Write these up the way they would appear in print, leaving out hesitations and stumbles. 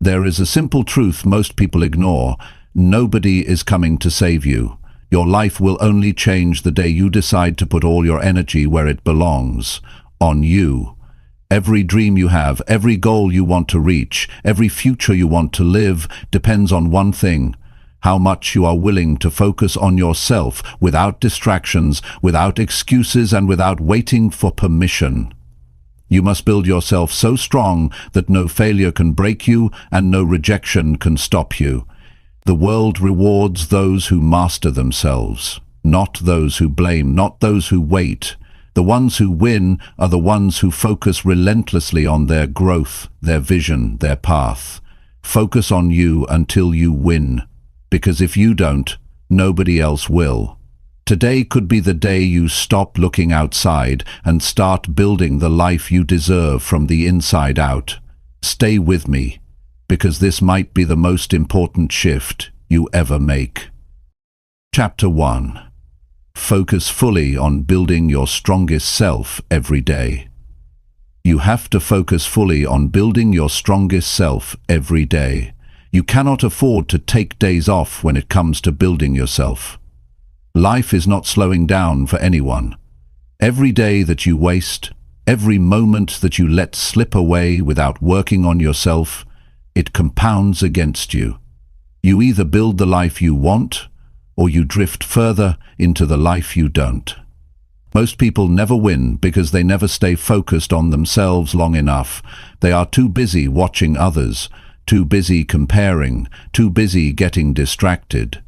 There is a simple truth most people ignore. Nobody is coming to save you. Your life will only change the day you decide to put all your energy where it belongs, on you. Every dream you have, every goal you want to reach, every future you want to live depends on one thing: how much you are willing to focus on yourself without distractions, without excuses, and without waiting for permission. You must build yourself so strong that no failure can break you and no rejection can stop you. The world rewards those who master themselves, not those who blame, not those who wait. The ones who win are the ones who focus relentlessly on their growth, their vision, their path. Focus on you until you win, because if you don't, nobody else will. Today could be the day you stop looking outside and start building the life you deserve from the inside out. Stay with me, because this might be the most important shift you ever make. Chapter 1. Focus fully on building your strongest self every day. You have to focus fully on building your strongest self every day. You cannot afford to take days off when it comes to building yourself. Life is not slowing down for anyone. Every day that you waste, every moment that you let slip away without working on yourself, it compounds against you. You either build the life you want, or you drift further into the life you don't. Most people never win because they never stay focused on themselves long enough. They are too busy watching others, too busy comparing, too busy getting distracted.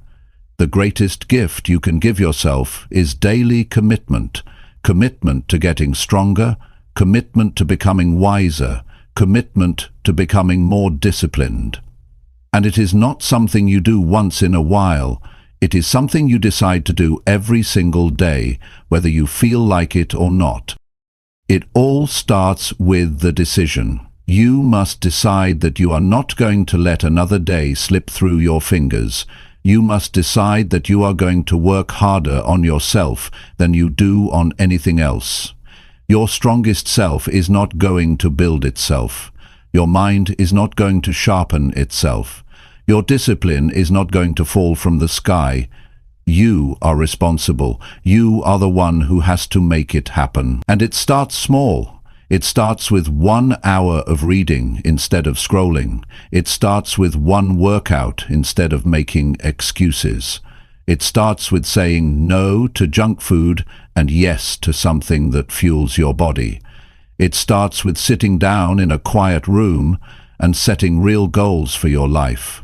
The greatest gift you can give yourself is daily commitment. Commitment to getting stronger, commitment to becoming wiser, commitment to becoming more disciplined. And it is not something you do once in a while. It is something you decide to do every single day, whether you feel like it or not. It all starts with the decision. You must decide that you are not going to let another day slip through your fingers. You must decide that you are going to work harder on yourself than you do on anything else. Your strongest self is not going to build itself. Your mind is not going to sharpen itself. Your discipline is not going to fall from the sky. You are responsible. You are the one who has to make it happen. And it starts small. It starts with 1 hour of reading instead of scrolling. It starts with one workout instead of making excuses. It starts with saying no to junk food and yes to something that fuels your body. It starts with sitting down in a quiet room and setting real goals for your life.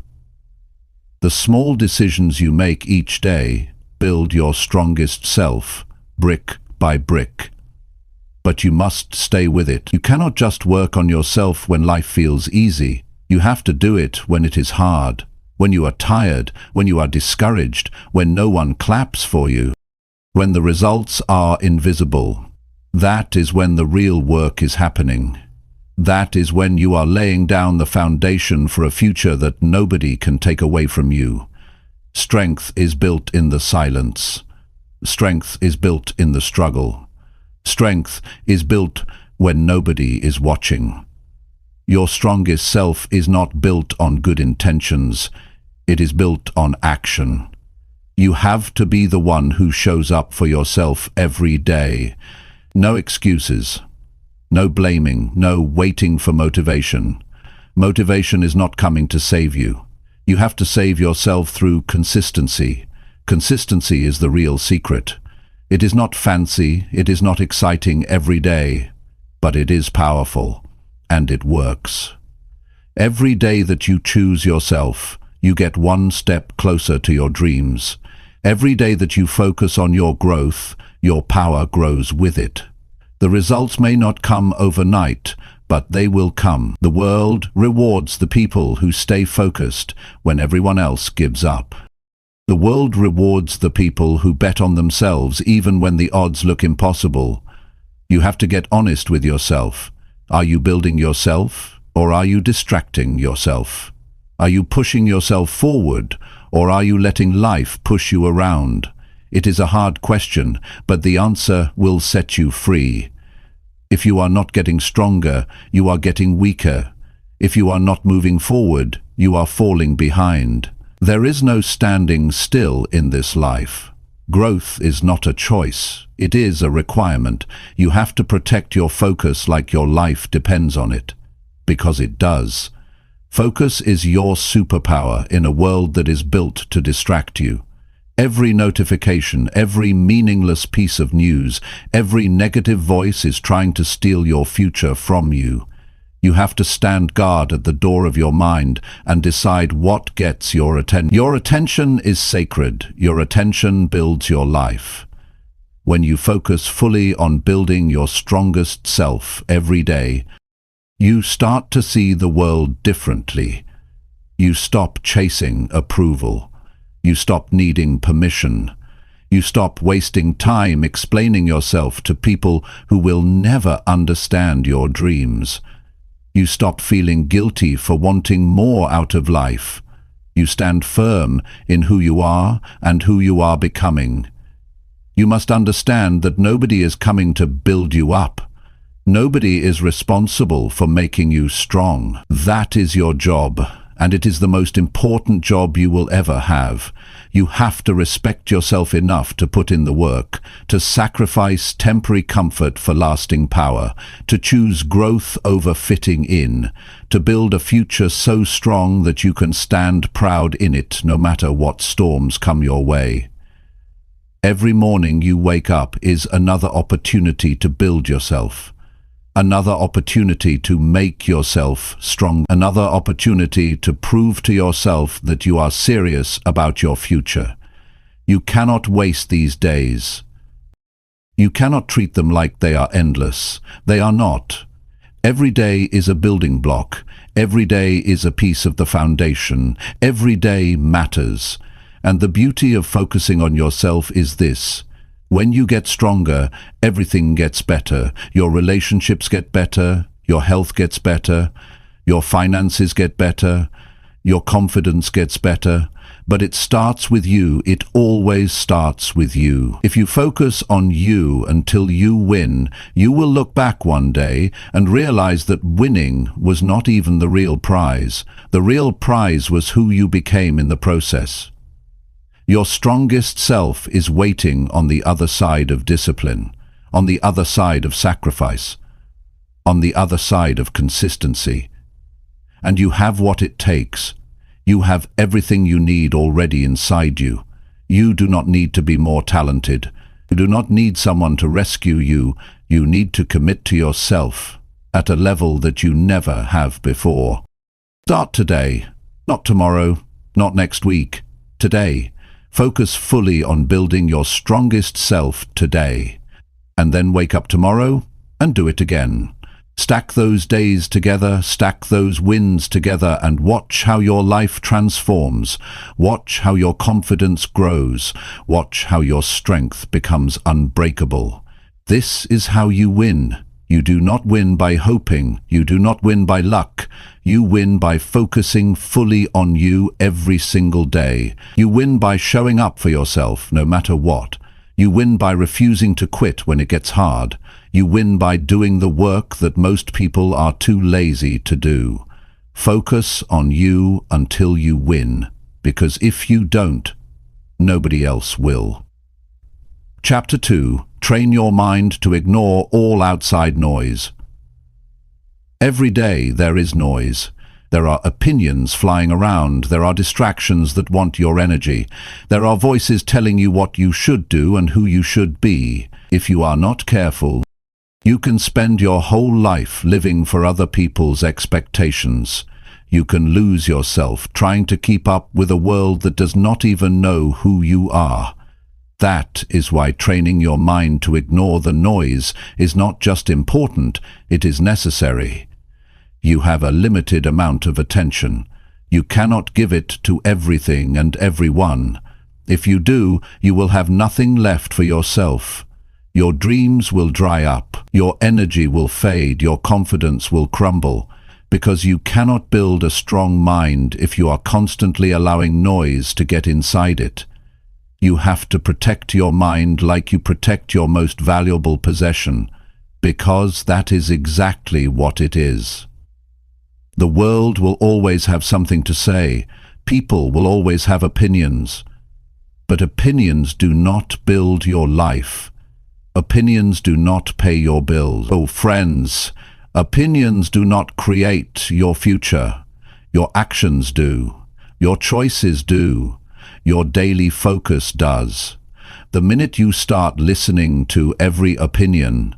The small decisions you make each day build your strongest self, brick by brick. But you must stay with it. You cannot just work on yourself when life feels easy. You have to do it when it is hard, when you are tired, when you are discouraged, when no one claps for you, when the results are invisible. That is when the real work is happening. That is when you are laying down the foundation for a future that nobody can take away from you. Strength is built in the silence. Strength is built in the struggle. Strength is built when nobody is watching. Your strongest self is not built on good intentions. It is built on action. You have to be the one who shows up for yourself every day. No excuses. No blaming, no waiting for motivation. Motivation is not coming to save you. You have to save yourself through consistency. Consistency is the real secret. It is not fancy, it is not exciting every day, but it is powerful, and it works. Every day that you choose yourself, you get one step closer to your dreams. Every day that you focus on your growth, your power grows with it. The results may not come overnight, but they will come. The world rewards the people who stay focused when everyone else gives up. The world rewards the people who bet on themselves even when the odds look impossible. You have to get honest with yourself. Are you building yourself, or are you distracting yourself? Are you pushing yourself forward, or are you letting life push you around? It is a hard question, but the answer will set you free. If you are not getting stronger, you are getting weaker. If you are not moving forward, you are falling behind. There is no standing still in this life. Growth is not a choice, it is a requirement. You have to protect your focus like your life depends on it. Because it does. Focus is your superpower in a world that is built to distract you. Every notification, every meaningless piece of news, every negative voice is trying to steal your future from you. You have to stand guard at the door of your mind and decide what gets your attention. Your attention is sacred. Your attention builds your life. When you focus fully on building your strongest self every day, you start to see the world differently. You stop chasing approval. You stop needing permission. You stop wasting time explaining yourself to people who will never understand your dreams. You stop feeling guilty for wanting more out of life. You stand firm in who you are and who you are becoming. You must understand that nobody is coming to build you up. Nobody is responsible for making you strong. That is your job, and it is the most important job you will ever have. You have to respect yourself enough to put in the work, to sacrifice temporary comfort for lasting power, to choose growth over fitting in, to build a future so strong that you can stand proud in it no matter what storms come your way. Every morning you wake up is another opportunity to build yourself. Another opportunity to make yourself strong. Another opportunity to prove to yourself that you are serious about your future. You cannot waste these days. You cannot treat them like they are endless. They are not. Every day is a building block. Every day is a piece of the foundation. Every day matters. And the beauty of focusing on yourself is this. When you get stronger, everything gets better. Your relationships get better, your health gets better, your finances get better, your confidence gets better. But it starts with you. It always starts with you. If you focus on you until you win, you will look back one day and realize that winning was not even the real prize. The real prize was who you became in the process. Your strongest self is waiting on the other side of discipline, on the other side of sacrifice, on the other side of consistency. And you have what it takes. You have everything you need already inside you. You do not need to be more talented. You do not need someone to rescue you. You need to commit to yourself at a level that you never have before. Start today, not tomorrow, not next week, today. Focus fully on building your strongest self today, and then wake up tomorrow and do it again. Stack those days together, stack those wins together, and watch how your life transforms. Watch how your confidence grows. Watch how your strength becomes unbreakable. This is how you win. You do not win by hoping. You do not win by luck. You win by focusing fully on you every single day. You win by showing up for yourself no matter what. You win by refusing to quit when it gets hard. You win by doing the work that most people are too lazy to do. Focus on you until you win, because if you don't, nobody else will. Chapter 2. Train your mind to ignore all outside noise. Every day there is noise. There are opinions flying around. There are distractions that want your energy. There are voices telling you what you should do and who you should be. If you are not careful, you can spend your whole life living for other people's expectations. You can lose yourself trying to keep up with a world that does not even know who you are. That is why training your mind to ignore the noise is not just important, it is necessary. You have a limited amount of attention. You cannot give it to everything and everyone. If you do, you will have nothing left for yourself. Your dreams will dry up, your energy will fade, your confidence will crumble, because you cannot build a strong mind if you are constantly allowing noise to get inside it. You have to protect your mind like you protect your most valuable possession, because that is exactly what it is. The world will always have something to say. People will always have opinions. But opinions do not build your life. Opinions do not pay your bills. Oh, friends, opinions do not create your future. Your actions do. Your choices do. Your daily focus does. The minute you start listening to every opinion,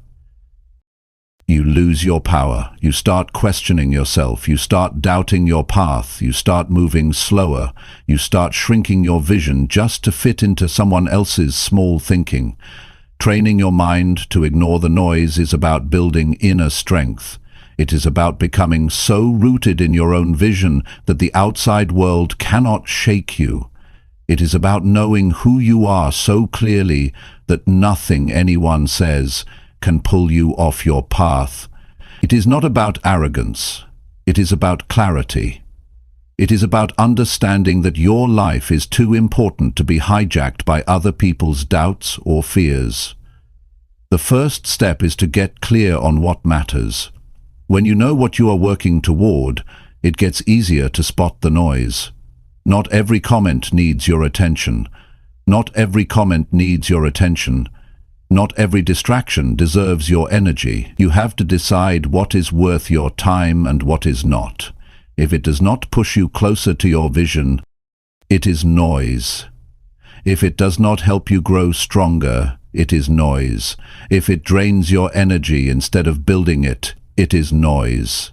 you lose your power. You start questioning yourself. You start doubting your path. You start moving slower. You start shrinking your vision just to fit into someone else's small thinking. Training your mind to ignore the noise is about building inner strength. It is about becoming so rooted in your own vision that the outside world cannot shake you. It is about knowing who you are so clearly that nothing anyone says can pull you off your path. It is not about arrogance. It is about clarity. It is about understanding that your life is too important to be hijacked by other people's doubts or fears. The first step is to get clear on what matters. When you know what you are working toward, it gets easier to spot the noise. Not every comment needs your attention. Not every comment needs your attention. Not every distraction deserves your energy. You have to decide what is worth your time and what is not. If it does not push you closer to your vision, it is noise. If it does not help you grow stronger, it is noise. If it drains your energy instead of building it, it is noise.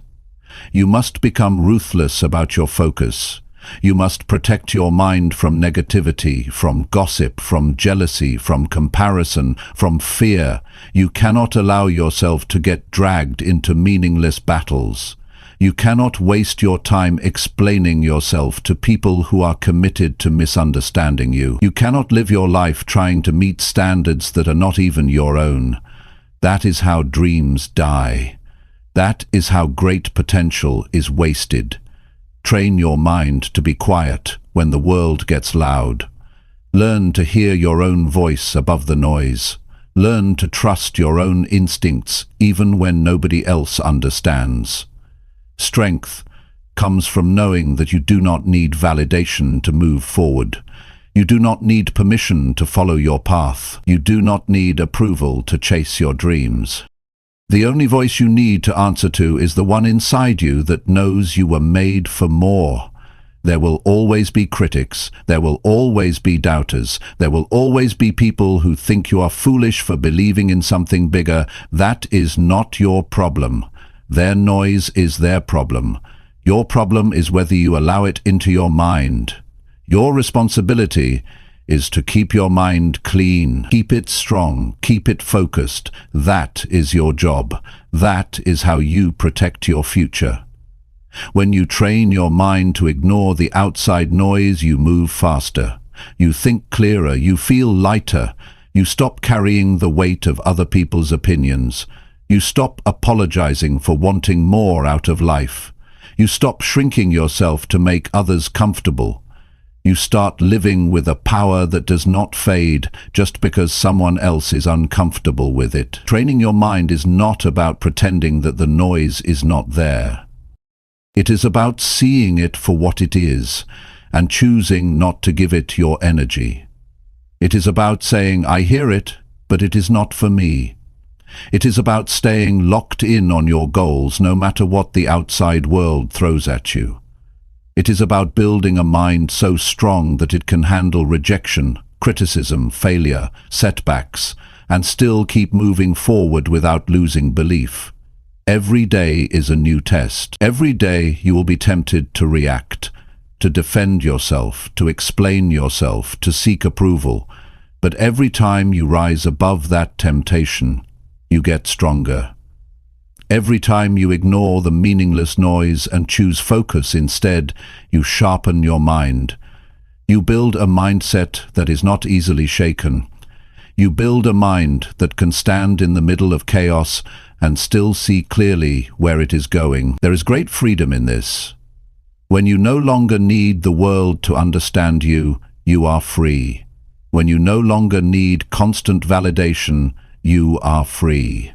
You must become ruthless about your focus. You must protect your mind from negativity, from gossip, from jealousy, from comparison, from fear. You cannot allow yourself to get dragged into meaningless battles. You cannot waste your time explaining yourself to people who are committed to misunderstanding you. You cannot live your life trying to meet standards that are not even your own. That is how dreams die. That is how great potential is wasted. Train your mind to be quiet when the world gets loud. Learn to hear your own voice above the noise. Learn to trust your own instincts even when nobody else understands. Strength comes from knowing that you do not need validation to move forward. You do not need permission to follow your path. You do not need approval to chase your dreams. The only voice you need to answer to is the one inside you that knows you were made for more. There will always be critics. There will always be doubters. There will always be people who think you are foolish for believing in something bigger. That is not your problem. Their noise is their problem. Your problem is whether you allow it into your mind. Your responsibility is to keep your mind clean, keep it strong, keep it focused. That is your job. That is how you protect your future. When you train your mind to ignore the outside noise, you move faster. You think clearer, you feel lighter. You stop carrying the weight of other people's opinions. You stop apologizing for wanting more out of life. You stop shrinking yourself to make others comfortable. You start living with a power that does not fade just because someone else is uncomfortable with it. Training your mind is not about pretending that the noise is not there. It is about seeing it for what it is and choosing not to give it your energy. It is about saying, I hear it, but it is not for me. It is about staying locked in on your goals no matter what the outside world throws at you. It is about building a mind so strong that it can handle rejection, criticism, failure, setbacks, and still keep moving forward without losing belief. Every day is a new test. Every day you will be tempted to react, to defend yourself, to explain yourself, to seek approval. But every time you rise above that temptation, you get stronger. Every time you ignore the meaningless noise and choose focus instead, you sharpen your mind. You build a mindset that is not easily shaken. You build a mind that can stand in the middle of chaos and still see clearly where it is going. There is great freedom in this. When you no longer need the world to understand you, you are free. When you no longer need constant validation, you are free.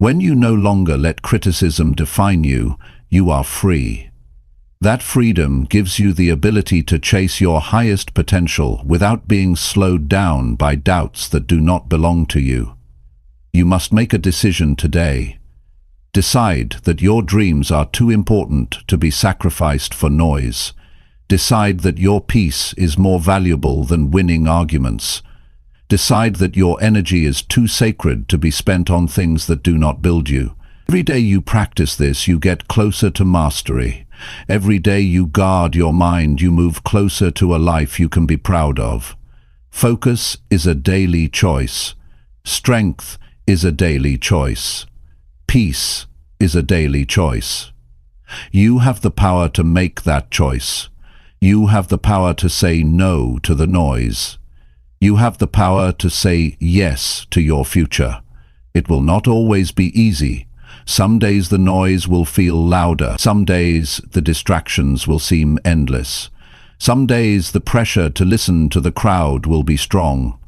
When you no longer let criticism define you, you are free. That freedom gives you the ability to chase your highest potential without being slowed down by doubts that do not belong to you. You must make a decision today. Decide that your dreams are too important to be sacrificed for noise. Decide that your peace is more valuable than winning arguments. Decide that your energy is too sacred to be spent on things that do not build you. Every day you practice this, you get closer to mastery. Every day you guard your mind, you move closer to a life you can be proud of. Focus is a daily choice. Strength is a daily choice. Peace is a daily choice. You have the power to make that choice. You have the power to say no to the noise. You have the power to say yes to your future. It will not always be easy. Some days the noise will feel louder. Some days the distractions will seem endless. Some days the pressure to listen to the crowd will be strong.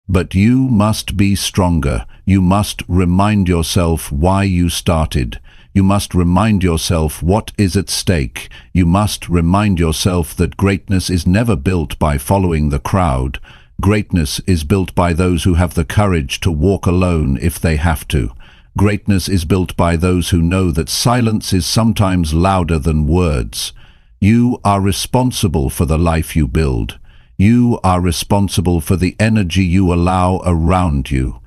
But you must be stronger. You must remind yourself why you started. You must remind yourself what is at stake. You must remind yourself that greatness is never built by following the crowd. Greatness is built by those who have the courage to walk alone if they have to. Greatness is built by those who know that silence is sometimes louder than words. You are responsible for the life you build. You are responsible for the energy you allow around you.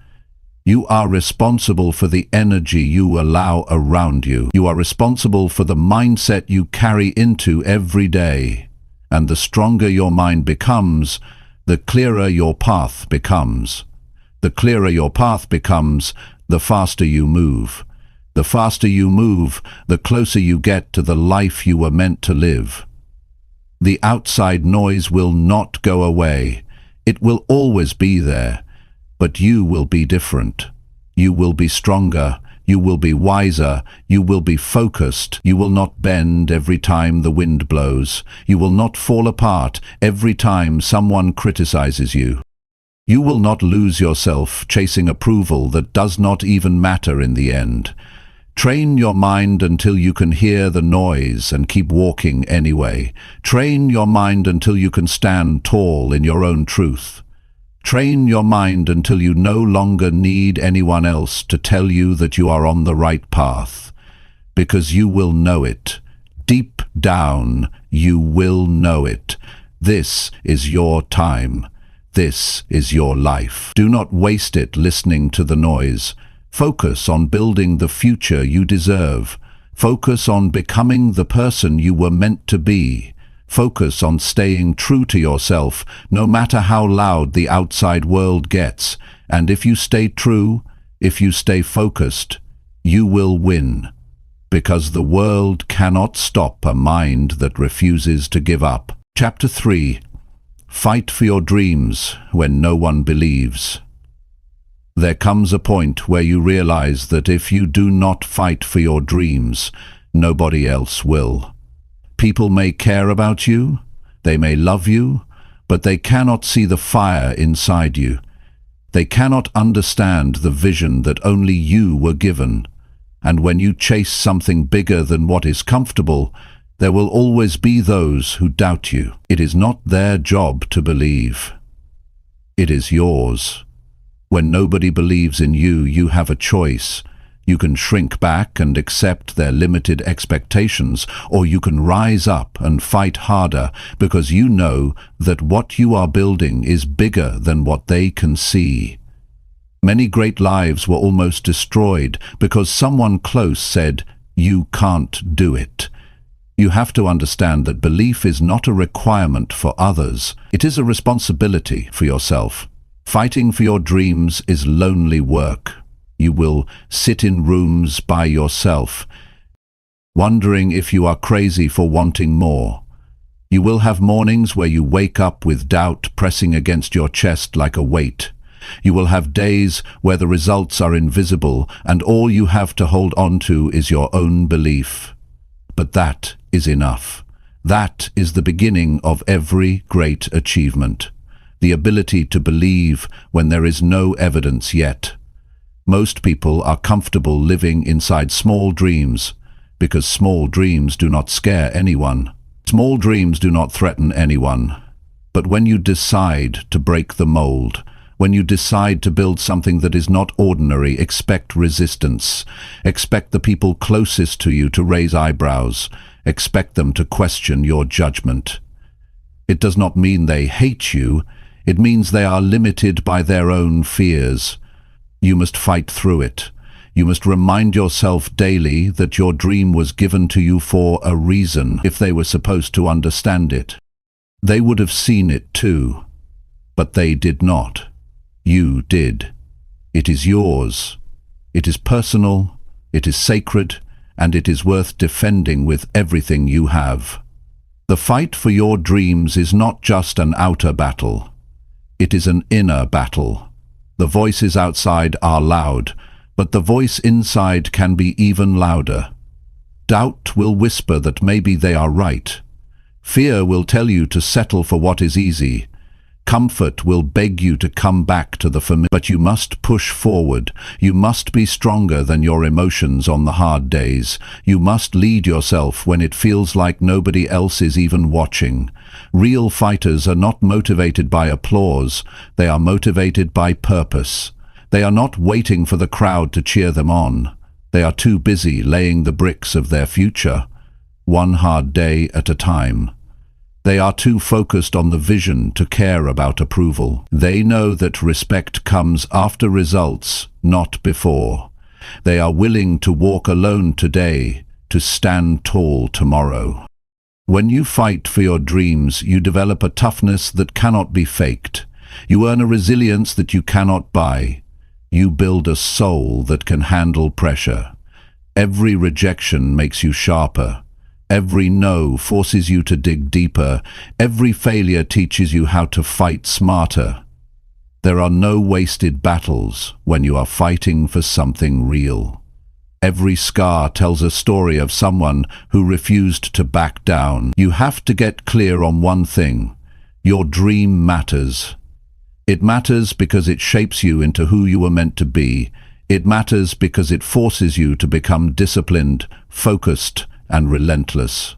You are responsible for the energy you allow around you. You are responsible for the mindset you carry into every day. And the stronger your mind becomes, the clearer your path becomes. The clearer your path becomes, the faster you move. The faster you move, the closer you get to the life you were meant to live. The outside noise will not go away. It will always be there. But you will be different. You will be stronger. You will be wiser. You will be focused. You will not bend every time the wind blows. You will not fall apart every time someone criticizes you. You will not lose yourself chasing approval that does not even matter in the end. Train your mind until you can hear the noise and keep walking anyway. Train your mind until you can stand tall in your own truth. Train your mind until you no longer need anyone else to tell you that you are on the right path. Because you will know it. Deep down, you will know it. This is your time. This is your life. Do not waste it listening to the noise. Focus on building the future you deserve. Focus on becoming the person you were meant to be. Focus on staying true to yourself, no matter how loud the outside world gets. And if you stay true, if you stay focused, you will win. Because the world cannot stop a mind that refuses to give up. Chapter 3. Fight for your dreams when no one believes. There comes a point where you realize that if you do not fight for your dreams, nobody else will. People may care about you, they may love you, but they cannot see the fire inside you. They cannot understand the vision that only you were given. And when you chase something bigger than what is comfortable, there will always be those who doubt you. It is not their job to believe. It is yours. When nobody believes in you, you have a choice. You can shrink back and accept their limited expectations, or you can rise up and fight harder because you know that what you are building is bigger than what they can see. Many great lives were almost destroyed because someone close said, "You can't do it." You have to understand that belief is not a requirement for others. It is a responsibility for yourself. Fighting for your dreams is lonely work. You will sit in rooms by yourself, wondering if you are crazy for wanting more. You will have mornings where you wake up with doubt pressing against your chest like a weight. You will have days where the results are invisible and all you have to hold on to is your own belief. But that is enough. That is the beginning of every great achievement. The ability to believe when there is no evidence yet. Most people are comfortable living inside small dreams because small dreams do not scare anyone. Small dreams do not threaten anyone. But when you decide to break the mold, when you decide to build something that is not ordinary, expect resistance. Expect the people closest to you to raise eyebrows. Expect them to question your judgment. It does not mean they hate you. It means they are limited by their own fears. You must fight through it. You must remind yourself daily that your dream was given to you for a reason. If they were supposed to understand it, they would have seen it too. But they did not. You did. It is yours. It is personal, it is sacred, and it is worth defending with everything you have. The fight for your dreams is not just an outer battle. It is an inner battle. The voices outside are loud, but the voice inside can be even louder. Doubt will whisper that maybe they are right. Fear will tell you to settle for what is easy. Comfort will beg you to come back to the familiar. But you must push forward. You must be stronger than your emotions on the hard days. You must lead yourself when it feels like nobody else is even watching. Real fighters are not motivated by applause. They are motivated by purpose. They are not waiting for the crowd to cheer them on. They are too busy laying the bricks of their future, one hard day at a time. They are too focused on the vision to care about approval. They know that respect comes after results, not before. They are willing to walk alone today, to stand tall tomorrow. When you fight for your dreams, you develop a toughness that cannot be faked. You earn a resilience that you cannot buy. You build a soul that can handle pressure. Every rejection makes you sharper. Every no forces you to dig deeper. Every failure teaches you how to fight smarter. There are no wasted battles when you are fighting for something real. Every scar tells a story of someone who refused to back down. You have to get clear on one thing. Your dream matters. It matters because it shapes you into who you were meant to be. It matters because it forces you to become disciplined, focused, and relentless.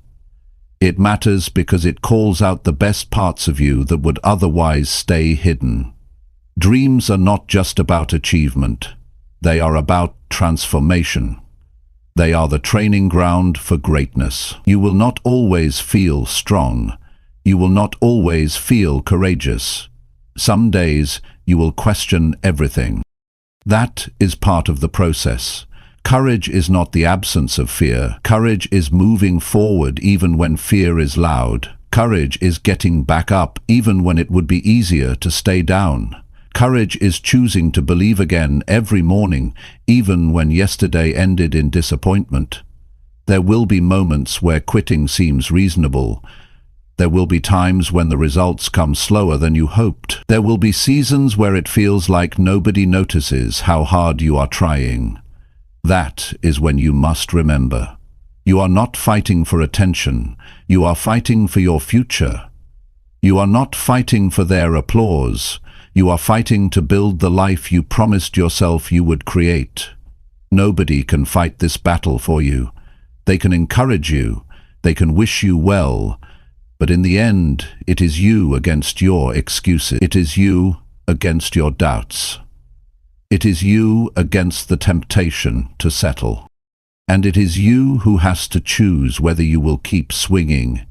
It matters because it calls out the best parts of you that would otherwise stay hidden. Dreams are not just about achievement. They are about transformation. They are the training ground for greatness. You will not always feel strong. You will not always feel courageous. Some days you will question everything. That is part of the process. Courage is not the absence of fear. Courage is moving forward even when fear is loud. Courage is getting back up even when it would be easier to stay down. Courage is choosing to believe again every morning, even when yesterday ended in disappointment. There will be moments where quitting seems reasonable. There will be times when the results come slower than you hoped. There will be seasons where it feels like nobody notices how hard you are trying. That is when you must remember. You are not fighting for attention. You are fighting for your future. You are not fighting for their applause. You are fighting to build the life you promised yourself you would create. Nobody can fight this battle for you. They can encourage you. They can wish you well. But in the end, it is you against your excuses. It is you against your doubts. It is you against the temptation to settle. And it is you who has to choose whether you will keep swinging,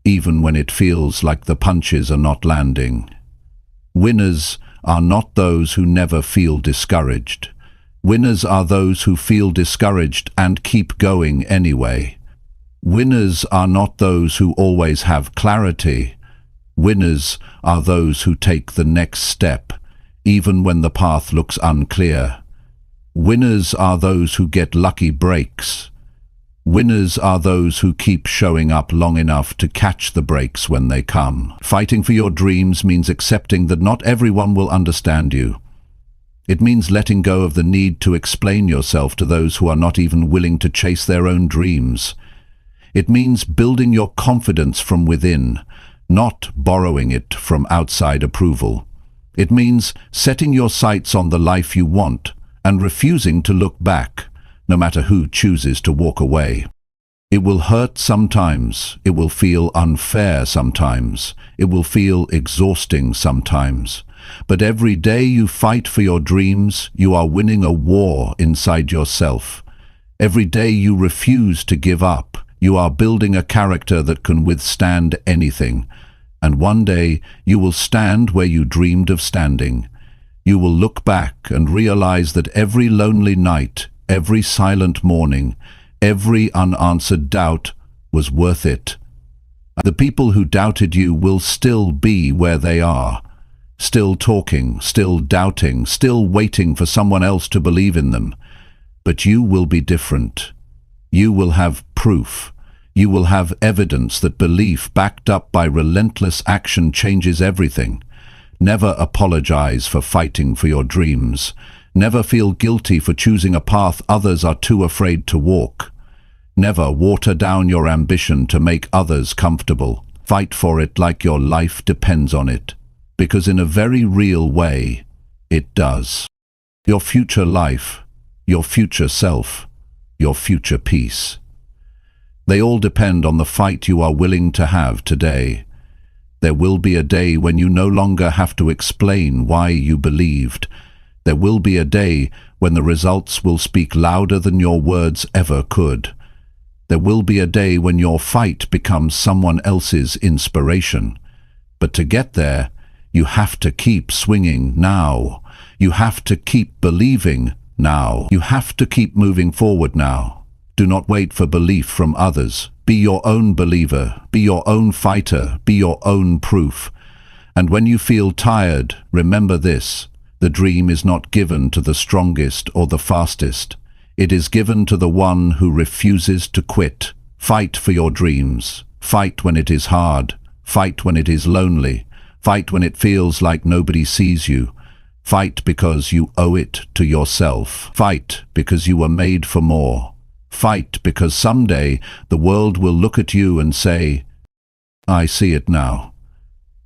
even when it feels like the punches are not landing. Winners are not those who never feel discouraged. Winners are those who feel discouraged and keep going anyway. Winners are not those who always have clarity. Winners are those who take the next step, even when the path looks unclear. Winners are those who get lucky breaks. Winners are those who keep showing up long enough to catch the breaks when they come. Fighting for your dreams means accepting that not everyone will understand you. It means letting go of the need to explain yourself to those who are not even willing to chase their own dreams. It means building your confidence from within, not borrowing it from outside approval. It means setting your sights on the life you want and refusing to look back, no matter who chooses to walk away. It will hurt sometimes, it will feel unfair sometimes, it will feel exhausting sometimes. But every day you fight for your dreams, you are winning a war inside yourself. Every day you refuse to give up, you are building a character that can withstand anything. And one day you will stand where you dreamed of standing. You will look back and realize that every lonely night, every silent morning, every unanswered doubt was worth it. The people who doubted you will still be where they are, still talking, still doubting, still waiting for someone else to believe in them. But you will be different. You will have proof. You will have evidence that belief backed up by relentless action changes everything. Never apologize for fighting for your dreams. Never feel guilty for choosing a path others are too afraid to walk. Never water down your ambition to make others comfortable. Fight for it like your life depends on it, because in a very real way, it does. Your future life, your future self, your future peace. They all depend on the fight you are willing to have today. There will be a day when you no longer have to explain why you believed. There will be a day when the results will speak louder than your words ever could. There will be a day when your fight becomes someone else's inspiration. But to get there, you have to keep swinging now. You have to keep believing now. You have to keep moving forward now. Do not wait for belief from others. Be your own believer. Be your own fighter. Be your own proof. And when you feel tired, remember this: the dream is not given to the strongest or the fastest. It is given to the one who refuses to quit. Fight for your dreams. Fight when it is hard. Fight when it is lonely. Fight when it feels like nobody sees you. Fight because you owe it to yourself. Fight because you were made for more. Fight because someday the world will look at you and say, "I see it now."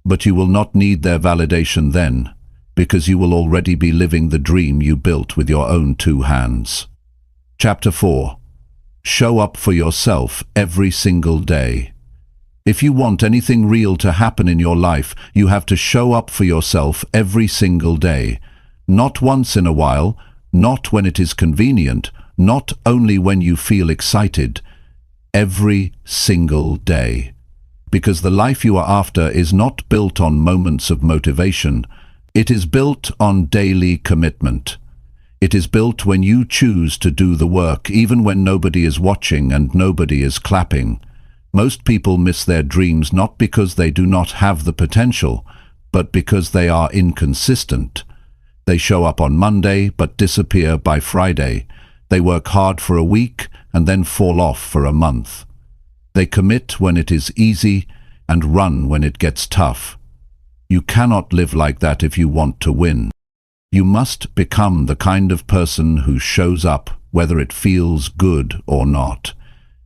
But you will not need their validation then, because you will already be living the dream you built with your own 2 hands. Chapter 4. Show up for yourself every single day. If you want anything real to happen in your life, you have to show up for yourself every single day. Not once in a while, not when it is convenient, not only when you feel excited. Every single day. Because the life you are after is not built on moments of motivation. It is built on daily commitment. It is built when you choose to do the work, even when nobody is watching and nobody is clapping. Most people miss their dreams not because they do not have the potential, but because they are inconsistent. They show up on Monday but disappear by Friday. They work hard for a week and then fall off for a month. They commit when it is easy and run when it gets tough. You cannot live like that if you want to win. You must become the kind of person who shows up whether it feels good or not.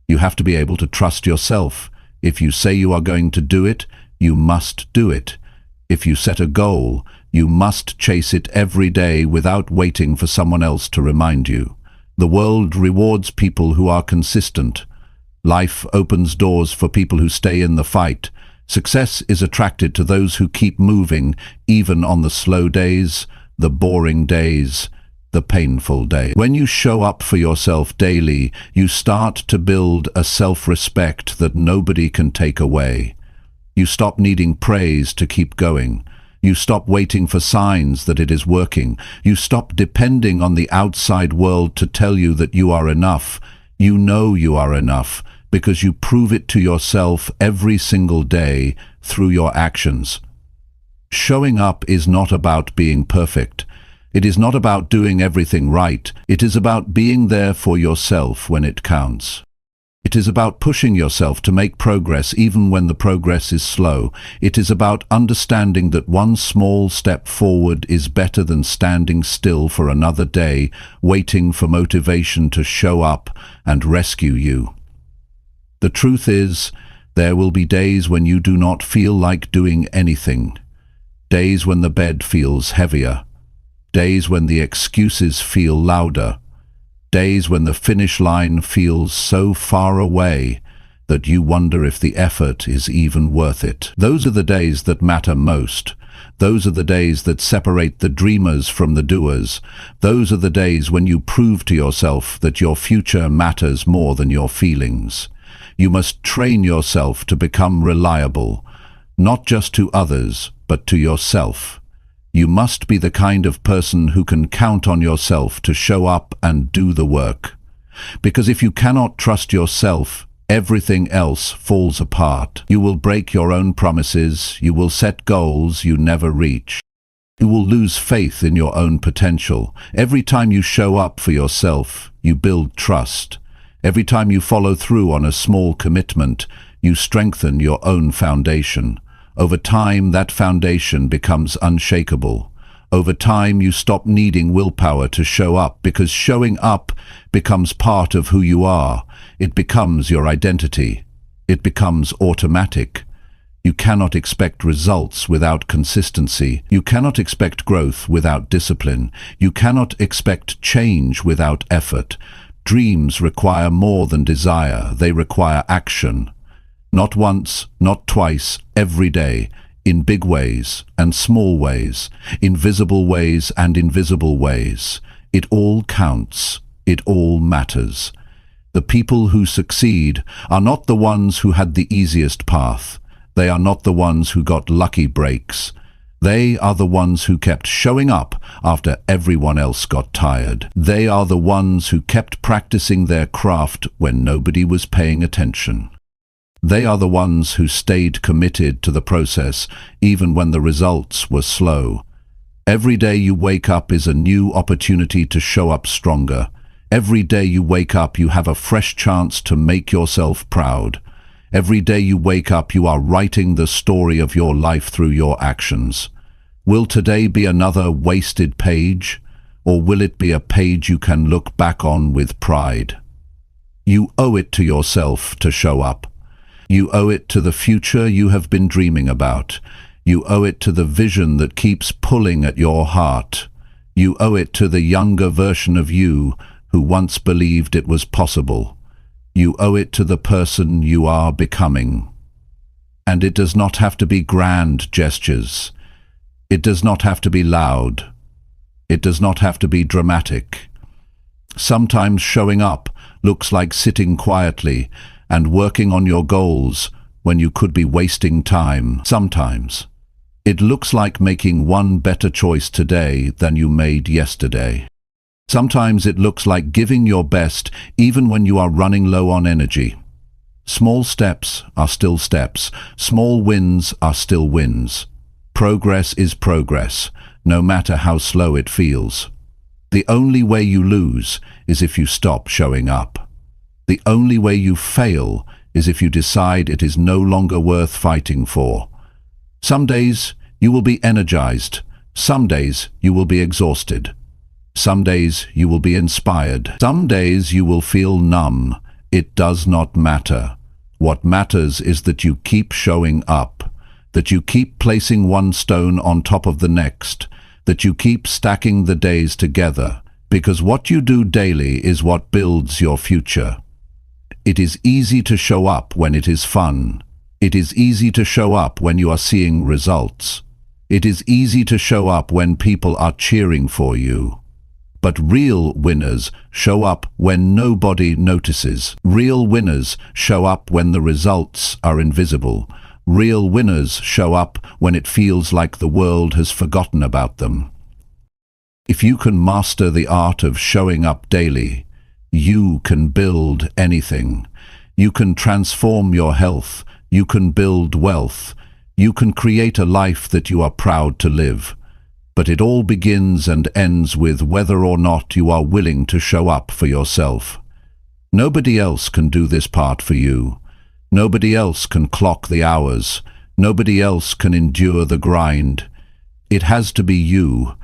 You have to be able to trust yourself. If you say you are going to do it, you must do it. If you set a goal, you must chase it every day without waiting for someone else to remind you. The world rewards people who are consistent. Life opens doors for people who stay in the fight. Success is attracted to those who keep moving, even on the slow days, the boring days, the painful days. When you show up for yourself daily, you start to build a self-respect that nobody can take away. You stop needing praise to keep going. You stop waiting for signs that it is working. You stop depending on the outside world to tell you that you are enough. You know you are enough because you prove it to yourself every single day through your actions. Showing up is not about being perfect. It is not about doing everything right. It is about being there for yourself when it counts. It is about pushing yourself to make progress even when the progress is slow. It is about understanding that one small step forward is better than standing still for another day, waiting for motivation to show up and rescue you. The truth is, there will be days when you do not feel like doing anything. Days when the bed feels heavier. Days when the excuses feel louder. Days when the finish line feels so far away that you wonder if the effort is even worth it. Those are the days that matter most. Those are the days that separate the dreamers from the doers. Those are the days when you prove to yourself that your future matters more than your feelings. You must train yourself to become reliable, not just to others, but to yourself. You must be the kind of person who can count on yourself to show up and do the work. Because if you cannot trust yourself, everything else falls apart. You will break your own promises, you will set goals you never reach. You will lose faith in your own potential. Every time you show up for yourself, you build trust. Every time you follow through on a small commitment, you strengthen your own foundation. Over time, that foundation becomes unshakable. Over time, you stop needing willpower to show up because showing up becomes part of who you are. It becomes your identity. It becomes automatic. You cannot expect results without consistency. You cannot expect growth without discipline. You cannot expect change without effort. Dreams require more than desire. They require action. Not once, not twice, every day, in big ways and small ways, in visible ways and invisible ways. It all counts. It all matters. The people who succeed are not the ones who had the easiest path. They are not the ones who got lucky breaks. They are the ones who kept showing up after everyone else got tired. They are the ones who kept practicing their craft when nobody was paying attention. They are the ones who stayed committed to the process even when the results were slow. Every day you wake up is a new opportunity to show up stronger. Every day you wake up you have a fresh chance to make yourself proud. Every day you wake up you are writing the story of your life through your actions. Will today be another wasted page, or will it be a page you can look back on with pride? You owe it to yourself to show up. You owe it to the future you have been dreaming about. You owe it to the vision that keeps pulling at your heart. You owe it to the younger version of you who once believed it was possible. You owe it to the person you are becoming. And it does not have to be grand gestures. It does not have to be loud. It does not have to be dramatic. Sometimes showing up looks like sitting quietly and working on your goals when you could be wasting time. Sometimes it looks like making one better choice today than you made yesterday. Sometimes it looks like giving your best even when you are running low on energy. Small steps are still steps. Small wins are still wins. Progress is progress, no matter how slow it feels. The only way you lose is if you stop showing up. The only way you fail is if you decide it is no longer worth fighting for. Some days you will be energized. Some days you will be exhausted. Some days you will be inspired. Some days you will feel numb. It does not matter. What matters is that you keep showing up, that you keep placing one stone on top of the next, that you keep stacking the days together, because what you do daily is what builds your future. It is easy to show up when it is fun. It is easy to show up when you are seeing results. It is easy to show up when people are cheering for you. But real winners show up when nobody notices. Real winners show up when the results are invisible. Real winners show up when it feels like the world has forgotten about them. If you can master the art of showing up daily, you can build anything. You can transform your health. You can build wealth. You can create a life that you are proud to live. But it all begins and ends with whether or not you are willing to show up for yourself. Nobody else can do this part for you. Nobody else can clock the hours. Nobody else can endure the grind. It has to be you.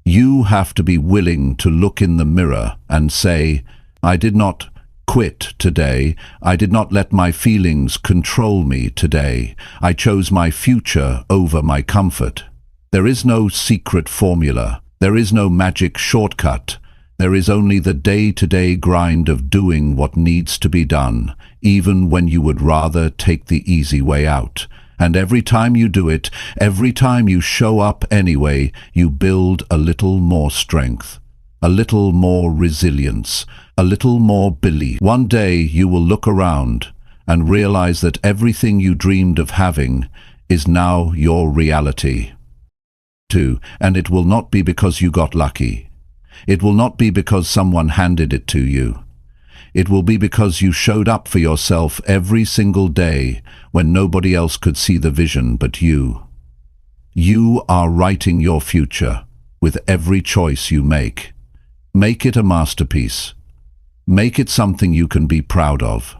You have to be willing to look in the mirror and say, I did not quit today. I did not let my feelings control me today. I chose my future over my comfort. There is no secret formula. There is no magic shortcut. There is only the day-to-day grind of doing what needs to be done, even when you would rather take the easy way out. And every time you do it, every time you show up anyway, you build a little more strength, a little more resilience, a little more belief. One day you will look around and realize that everything you dreamed of having is now your reality. 2. And it will not be because you got lucky. It will not be because someone handed it to you. It will be because you showed up for yourself every single day when nobody else could see the vision but you. You are writing your future with every choice you make. Make it a masterpiece. Make it something you can be proud of.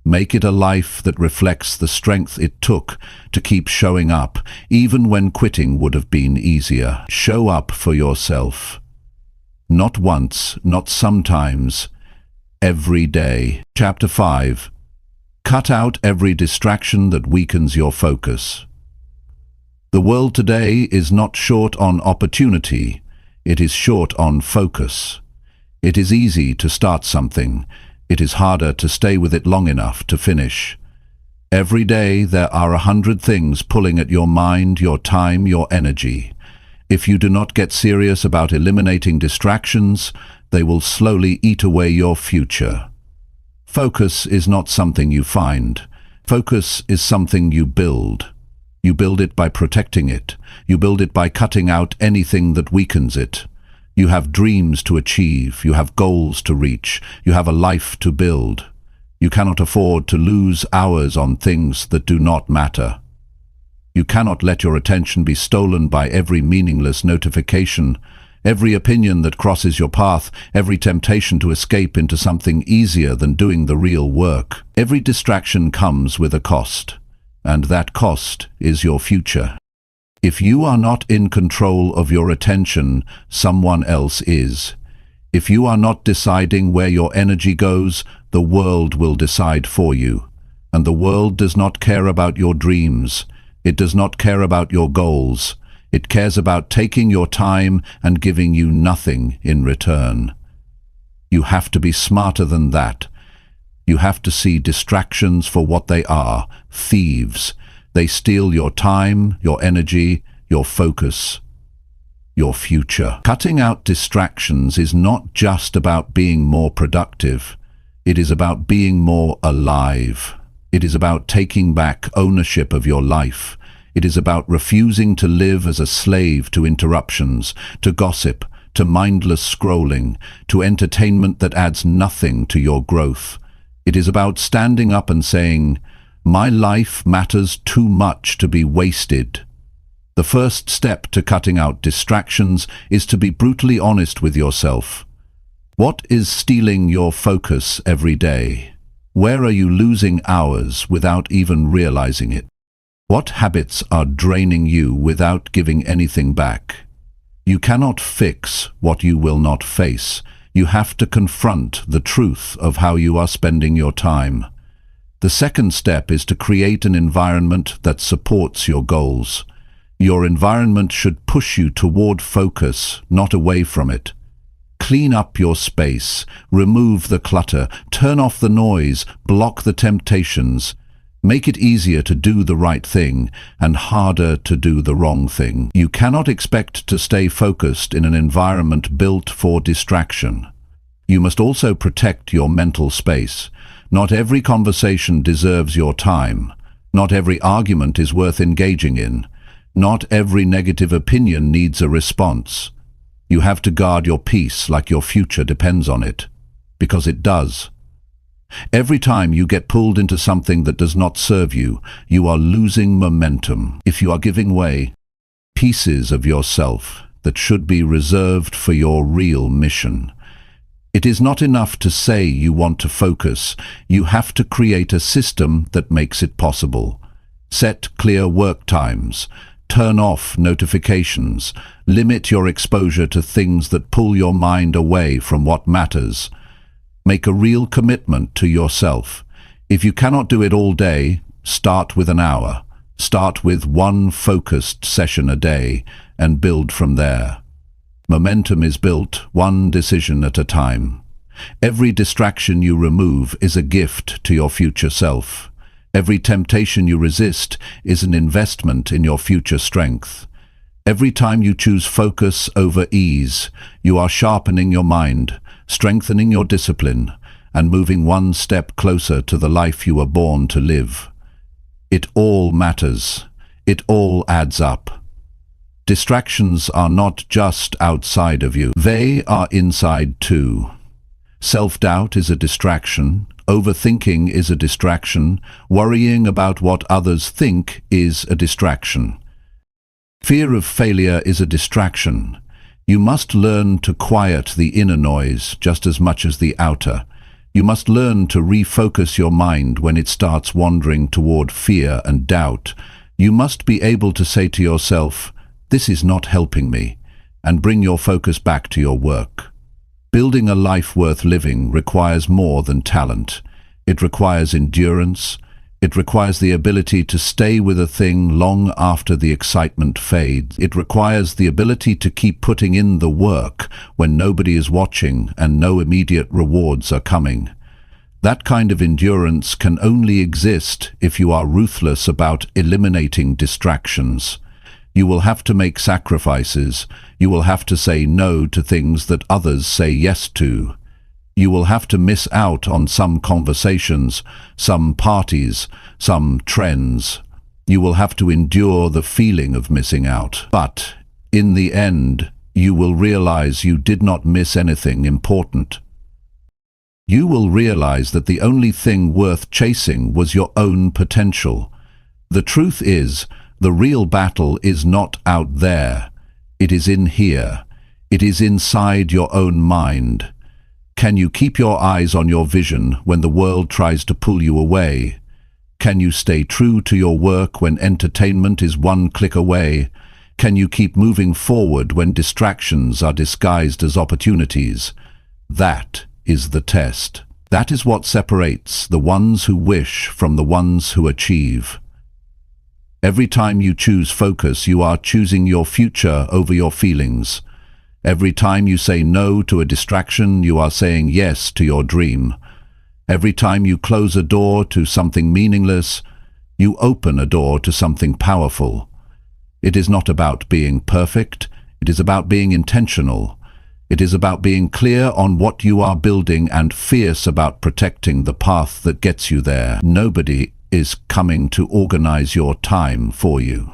Make it a life that reflects the strength it took to keep showing up, even when quitting would have been easier. Show up for yourself. Not once, not sometimes, every day. Chapter 5. Cut out every distraction that weakens your focus. The world today is not short on opportunity, it is short on focus. It is easy to start something. It is harder to stay with it long enough to finish. Every day there are 100 things pulling at your mind, your time, your energy. If you do not get serious about eliminating distractions, they will slowly eat away your future. Focus is not something you find. Focus is something you build. You build it by protecting it. You build it by cutting out anything that weakens it. You have dreams to achieve. You have goals to reach. You have a life to build. You cannot afford to lose hours on things that do not matter. You cannot let your attention be stolen by every meaningless notification, every opinion that crosses your path, every temptation to escape into something easier than doing the real work. Every distraction comes with a cost, and that cost is your future. If you are not in control of your attention, someone else is. If you are not deciding where your energy goes, the world will decide for you. And the world does not care about your dreams. It does not care about your goals. It cares about taking your time and giving you nothing in return. You have to be smarter than that. You have to see distractions for what they are, thieves. They steal your time, your energy, your focus, your future. Cutting out distractions is not just about being more productive. It is about being more alive. It is about taking back ownership of your life. It is about refusing to live as a slave to interruptions, to gossip, to mindless scrolling, to entertainment that adds nothing to your growth. It is about standing up and saying, "My life matters too much to be wasted." The first step to cutting out distractions is to be brutally honest with yourself. What is stealing your focus every day? Where are you losing hours without even realizing it? What habits are draining you without giving anything back? You cannot fix what you will not face. You have to confront the truth of how you are spending your time. The second step is to create an environment that supports your goals. Your environment should push you toward focus, not away from it. Clean up your space, remove the clutter, turn off the noise, block the temptations. Make it easier to do the right thing and harder to do the wrong thing. You cannot expect to stay focused in an environment built for distraction. You must also protect your mental space. Not every conversation deserves your time. Not every argument is worth engaging in. Not every negative opinion needs a response. You have to guard your peace like your future depends on it, because it does. Every time you get pulled into something that does not serve you, you are losing momentum. If you are giving way, pieces of yourself that should be reserved for your real mission. It is not enough to say you want to focus. You have to create a system that makes it possible. Set clear work times. Turn off notifications. Limit your exposure to things that pull your mind away from what matters. Make a real commitment to yourself. If you cannot do it all day, start with an hour. Start with one focused session a day and build from there. Momentum is built one decision at a time. Every distraction you remove is a gift to your future self. Every temptation you resist is an investment in your future strength. Every time you choose focus over ease, you are sharpening your mind, strengthening your discipline, and moving one step closer to the life you were born to live. It all matters. It all adds up. Distractions are not just outside of you. They are inside too. Self-doubt is a distraction. Overthinking is a distraction. Worrying about what others think is a distraction. Fear of failure is a distraction. You must learn to quiet the inner noise just as much as the outer. You must learn to refocus your mind when it starts wandering toward fear and doubt. You must be able to say to yourself, "This is not helping me," and bring your focus back to your work. Building a life worth living requires more than talent. It requires endurance. It requires the ability to stay with a thing long after the excitement fades. It requires the ability to keep putting in the work when nobody is watching and no immediate rewards are coming. That kind of endurance can only exist if you are ruthless about eliminating distractions. You will have to make sacrifices. You will have to say no to things that others say yes to. You will have to miss out on some conversations, some parties, some trends. You will have to endure the feeling of missing out. But in the end, you will realize you did not miss anything important. You will realize that the only thing worth chasing was your own potential. The truth is, the real battle is not out there. It is in here. It is inside your own mind. Can you keep your eyes on your vision when the world tries to pull you away? Can you stay true to your work when entertainment is one click away? Can you keep moving forward when distractions are disguised as opportunities? That is the test. That is what separates the ones who wish from the ones who achieve. Every time you choose focus, you are choosing your future over your feelings. Every time you say no to a distraction, you are saying yes to your dream. Every time you close a door to something meaningless, you open a door to something powerful. It is not about being perfect. It is about being intentional. It is about being clear on what you are building and fierce about protecting the path that gets you there. Nobody is coming to organize your time for you.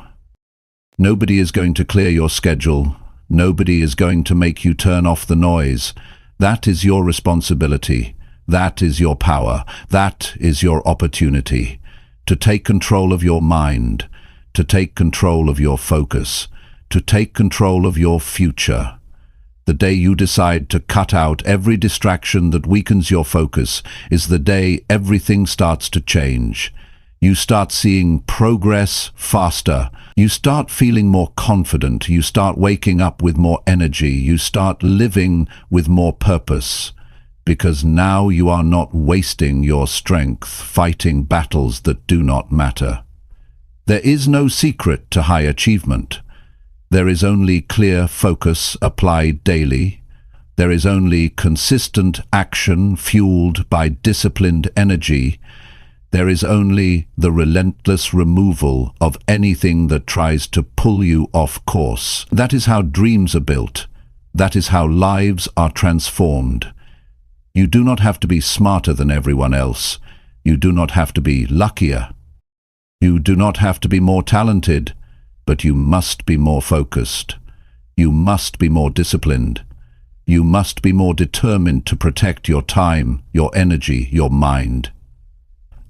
Nobody is going to clear your schedule. Nobody is going to make you turn off the noise. That is your responsibility. That is your power. That is your opportunity. To take control of your mind. To take control of your focus. To take control of your future. The day you decide to cut out every distraction that weakens your focus is the day everything starts to change. You start seeing progress faster. You start feeling more confident. You start waking up with more energy. You start living with more purpose. Because now you are not wasting your strength fighting battles that do not matter. There is no secret to high achievement. There is only clear focus applied daily. There is only consistent action fueled by disciplined energy. There is only the relentless removal of anything that tries to pull you off course. That is how dreams are built. That is how lives are transformed. You do not have to be smarter than everyone else. You do not have to be luckier. You do not have to be more talented, but you must be more focused. You must be more disciplined. You must be more determined to protect your time, your energy, your mind.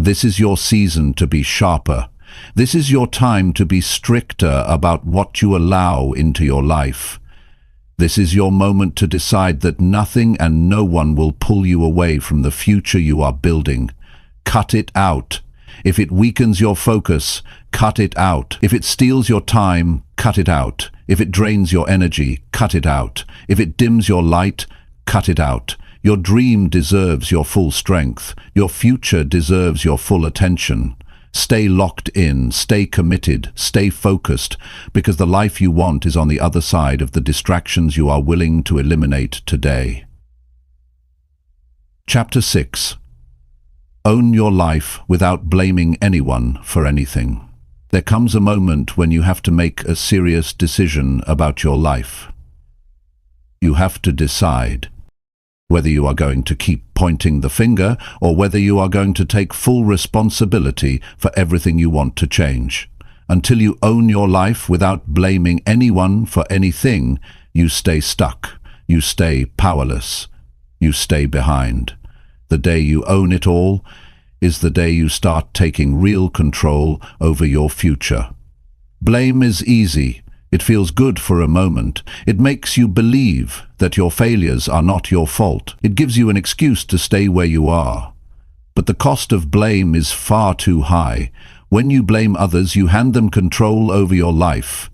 This is your season to be sharper. This is your time to be stricter about what you allow into your life. This is your moment to decide that nothing and no one will pull you away from the future you are building. Cut it out. If it weakens your focus, cut it out. If it steals your time, cut it out. If it drains your energy, cut it out. If it dims your light, cut it out. Your dream deserves your full strength. Your future deserves your full attention. Stay locked in, stay committed, stay focused, because the life you want is on the other side of the distractions you are willing to eliminate today. Chapter 6. Own your life without blaming anyone for anything. There comes a moment when you have to make a serious decision about your life. You have to decide whether you are going to keep pointing the finger or whether you are going to take full responsibility for everything you want to change. Until you own your life without blaming anyone for anything, you stay stuck, you stay powerless, you stay behind. The day you own it all is the day you start taking real control over your future. Blame is easy. It feels good for a moment. It makes you believe that your failures are not your fault. It gives you an excuse to stay where you are. But the cost of blame is far too high. When you blame others, you hand them control over your life.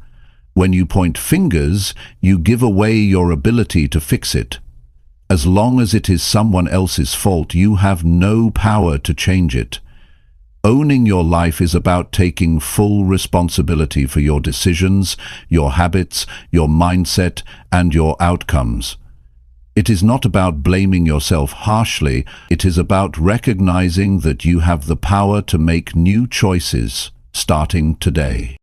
When you point fingers, you give away your ability to fix it. As long as it is someone else's fault, you have no power to change it. Owning your life is about taking full responsibility for your decisions, your habits, your mindset, and your outcomes. It is not about blaming yourself harshly. It is about recognizing that you have the power to make new choices starting today.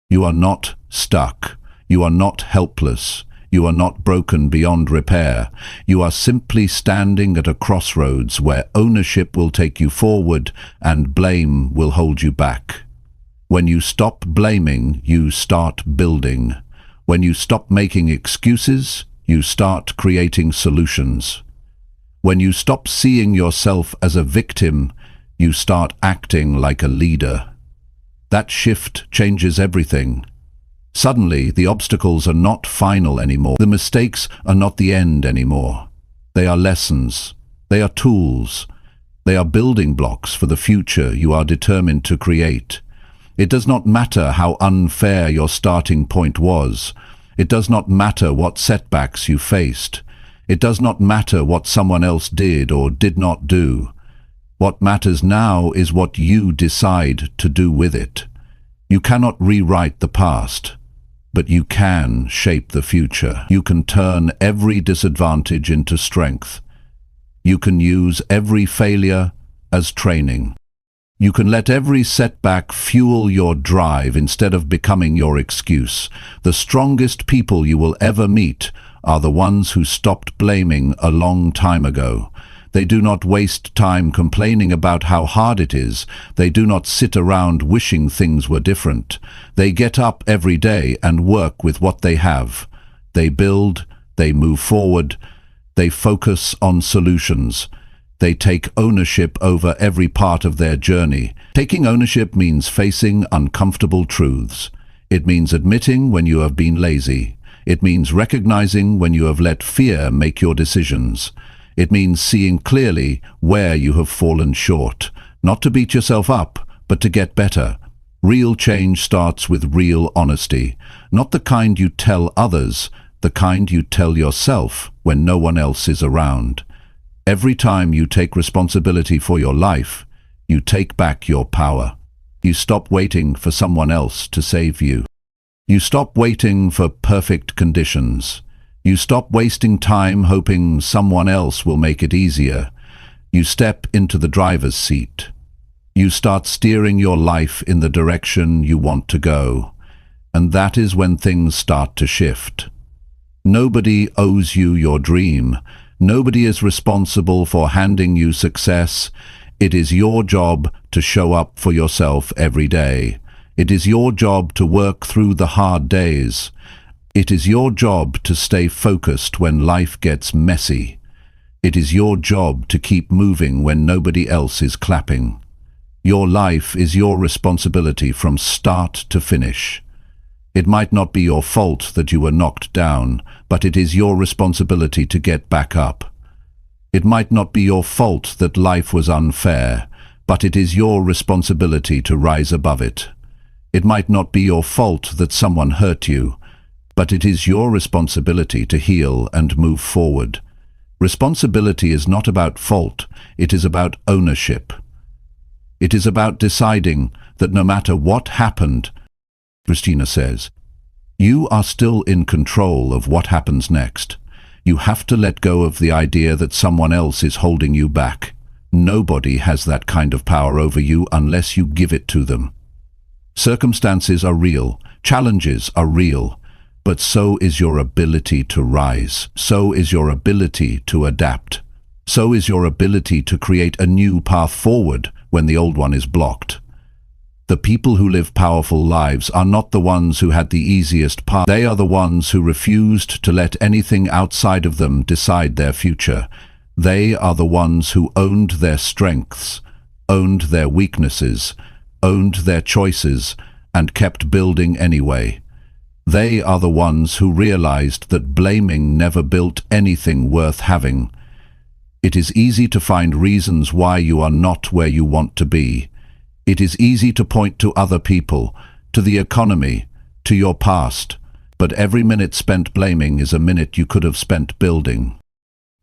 You are not stuck. You are not helpless. You are not broken beyond repair. You are simply standing at a crossroads where ownership will take you forward and blame will hold you back. When you stop blaming, you start building. When you stop making excuses, you start creating solutions. When you stop seeing yourself as a victim, you start acting like a leader. That shift changes everything. Suddenly, the obstacles are not final anymore. The mistakes are not the end anymore. They are lessons. They are tools. They are building blocks for the future you are determined to create. It does not matter how unfair your starting point was. It does not matter what setbacks you faced. It does not matter what someone else did or did not do. What matters now is what you decide to do with it. You cannot rewrite the past, but you can shape the future. You can turn every disadvantage into strength. You can use every failure as training. You can let every setback fuel your drive instead of becoming your excuse. The strongest people you will ever meet are the ones who stopped blaming a long time ago. They do not waste time complaining about how hard it is. They do not sit around wishing things were different. They get up every day and work with what they have. They build, they move forward, they focus on solutions. They take ownership over every part of their journey. Taking ownership means facing uncomfortable truths. It means admitting when you have been lazy. It means recognizing when you have let fear make your decisions. It means seeing clearly where you have fallen short, not to beat yourself up, but to get better. Real change starts with real honesty, not the kind you tell others, the kind you tell yourself when no one else is around. Every time you take responsibility for your life, you take back your power. You stop waiting for someone else to save you. You stop waiting for perfect conditions. You stop wasting time hoping someone else will make it easier. You step into the driver's seat. You start steering your life in the direction you want to go. And that is when things start to shift. Nobody owes you your dream. Nobody is responsible for handing you success. It is your job to show up for yourself every day. It is your job to work through the hard days. It is your job to stay focused when life gets messy. It is your job to keep moving when nobody else is clapping. Your life is your responsibility from start to finish. It might not be your fault that you were knocked down, but it is your responsibility to get back up. It might not be your fault that life was unfair, but it is your responsibility to rise above it. It might not be your fault that someone hurt you, but it is your responsibility to heal and move forward. Responsibility is not about fault, it is about ownership. It is about deciding that no matter what happened, Christina says, you are still in control of what happens next. You have to let go of the idea that someone else is holding you back. Nobody has that kind of power over you unless you give it to them. Circumstances are real, challenges are real, but so is your ability to rise. So is your ability to adapt. So is your ability to create a new path forward when the old one is blocked. The people who live powerful lives are not the ones who had the easiest path. They are the ones who refused to let anything outside of them decide their future. They are the ones who owned their strengths, owned their weaknesses, owned their choices, and kept building anyway. They are the ones who realized that blaming never built anything worth having. It is easy to find reasons why you are not where you want to be. It is easy to point to other people, to the economy, to your past, but every minute spent blaming is a minute you could have spent building.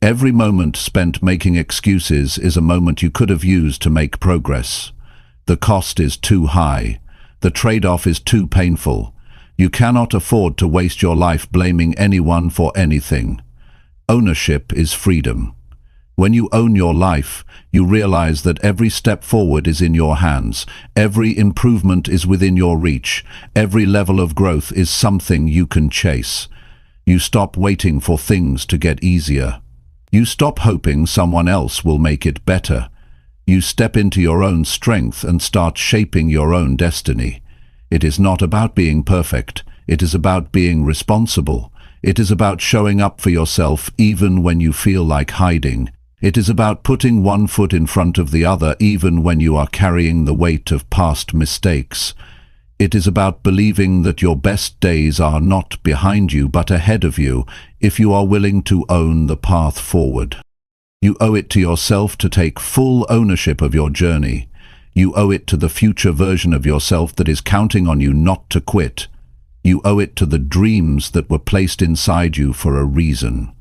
Every moment spent making excuses is a moment you could have used to make progress. The cost is too high. The trade-off is too painful. You cannot afford to waste your life blaming anyone for anything. Ownership is freedom. When you own your life, you realize that every step forward is in your hands. Every improvement is within your reach. Every level of growth is something you can chase. You stop waiting for things to get easier. You stop hoping someone else will make it better. You step into your own strength and start shaping your own destiny. It is not about being perfect. It is about being responsible. It is about showing up for yourself even when you feel like hiding. It is about putting one foot in front of the other even when you are carrying the weight of past mistakes. It is about believing that your best days are not behind you but ahead of you if you are willing to own the path forward. You owe it to yourself to take full ownership of your journey. You owe it to the future version of yourself that is counting on you not to quit. You owe it to the dreams that were placed inside you for a reason.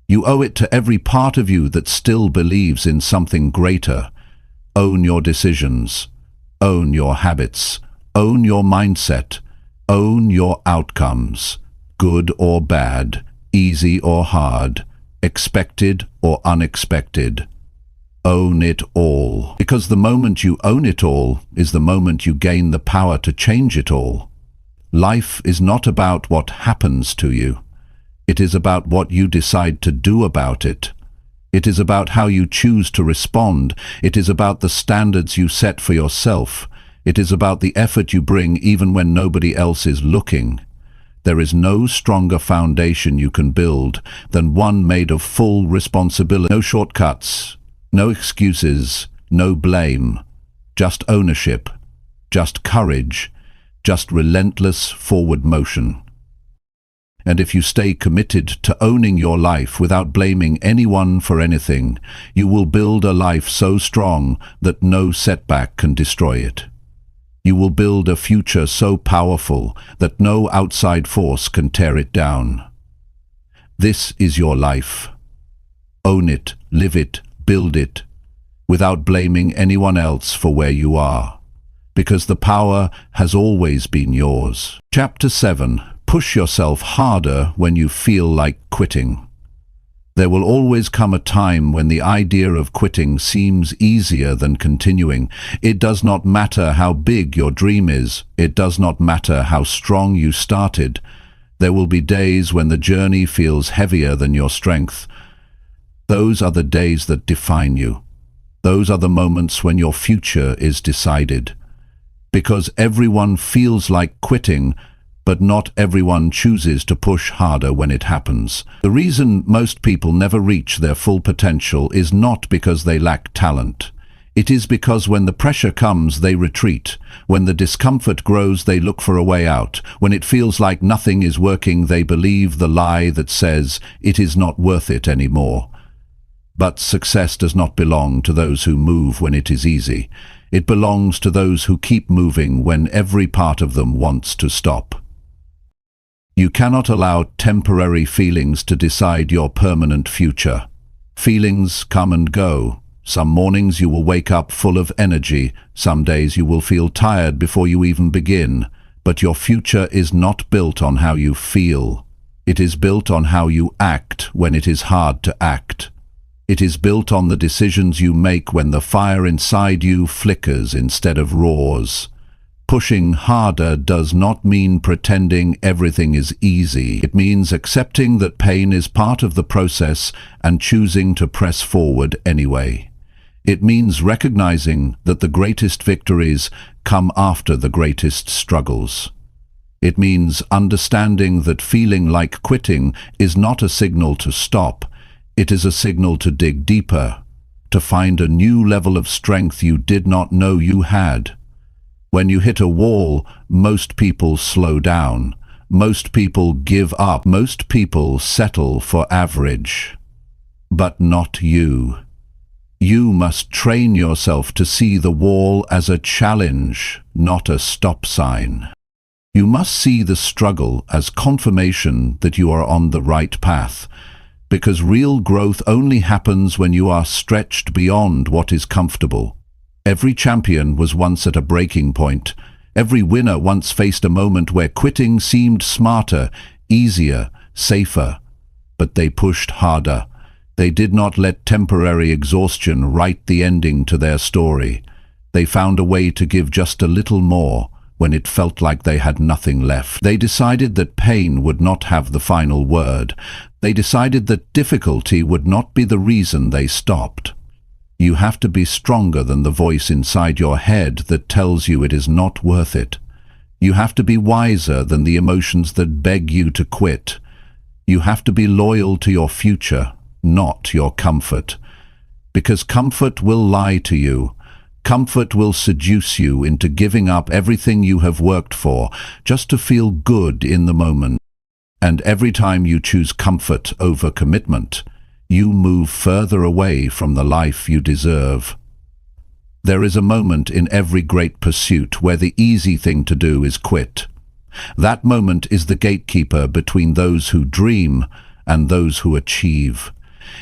You owe it to every part of you that still believes in something greater. Own your decisions. Own your habits. Own your mindset. Own your outcomes. Good or bad, easy or hard, expected or unexpected. Own it all. Because the moment you own it all is the moment you gain the power to change it all. Life is not about what happens to you. It is about what you decide to do about it. It is about how you choose to respond. It is about the standards you set for yourself. It is about the effort you bring even when nobody else is looking. There is no stronger foundation you can build than one made of full responsibility. No shortcuts, no excuses, no blame. Just ownership, just courage, just relentless forward motion. And if you stay committed to owning your life without blaming anyone for anything, you will build a life so strong that no setback can destroy it. You will build a future so powerful that no outside force can tear it down. This is your life. Own it, live it, build it, without blaming anyone else for where you are, because the power has always been yours. Chapter 7. Push yourself harder when you feel like quitting. There will always come a time when the idea of quitting seems easier than continuing. It does not matter how big your dream is. It does not matter how strong you started. There will be days when the journey feels heavier than your strength. Those are the days that define you. Those are the moments when your future is decided. Because everyone feels like quitting, but not everyone chooses to push harder when it happens. The reason most people never reach their full potential is not because they lack talent. It is because when the pressure comes, they retreat. When the discomfort grows, they look for a way out. When it feels like nothing is working, they believe the lie that says it is not worth it anymore. But success does not belong to those who move when it is easy. It belongs to those who keep moving when every part of them wants to stop. You cannot allow temporary feelings to decide your permanent future. Feelings come and go. Some mornings you will wake up full of energy. Some days you will feel tired before you even begin. But your future is not built on how you feel. It is built on how you act when it is hard to act. It is built on the decisions you make when the fire inside you flickers instead of roars. Pushing harder does not mean pretending everything is easy. It means accepting that pain is part of the process and choosing to press forward anyway. It means recognizing that the greatest victories come after the greatest struggles. It means understanding that feeling like quitting is not a signal to stop. It is a signal to dig deeper, to find a new level of strength you did not know you had. When you hit a wall, most people slow down. Most people give up. Most people settle for average. But not you. You must train yourself to see the wall as a challenge, not a stop sign. You must see the struggle as confirmation that you are on the right path, because real growth only happens when you are stretched beyond what is comfortable. Every champion was once at a breaking point. Every winner once faced a moment where quitting seemed smarter, easier, safer. But they pushed harder. They did not let temporary exhaustion write the ending to their story. They found a way to give just a little more when it felt like they had nothing left. They decided that pain would not have the final word. They decided that difficulty would not be the reason they stopped. You have to be stronger than the voice inside your head that tells you it is not worth it. You have to be wiser than the emotions that beg you to quit. You have to be loyal to your future, not your comfort. Because comfort will lie to you. Comfort will seduce you into giving up everything you have worked for just to feel good in the moment. And every time you choose comfort over commitment, you move further away from the life you deserve. There is a moment in every great pursuit where the easy thing to do is quit. That moment is the gatekeeper between those who dream and those who achieve.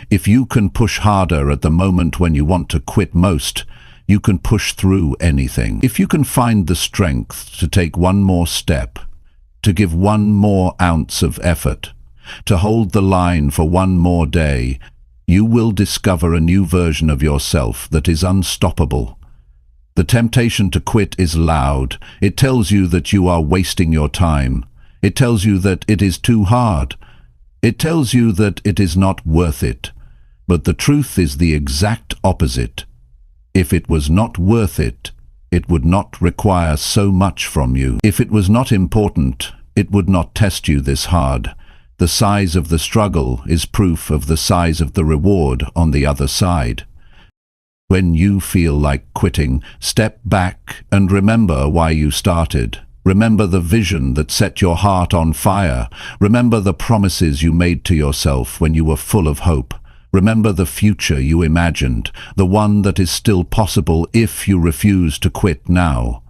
If you can push harder at the moment when you want to quit most, you can push through anything. If you can find the strength to take one more step, to give one more ounce of effort, to hold the line for one more day, you will discover a new version of yourself that is unstoppable. The temptation to quit is loud. It tells you that you are wasting your time. It tells you that it is too hard. It tells you that it is not worth it. But the truth is the exact opposite. If it was not worth it, it would not require so much from you. If it was not important, it would not test you this hard. The size of the struggle is proof of the size of the reward on the other side. When you feel like quitting, step back and remember why you started. Remember the vision that set your heart on fire. Remember the promises you made to yourself when you were full of hope. Remember the future you imagined, the one that is still possible if you refuse to quit now.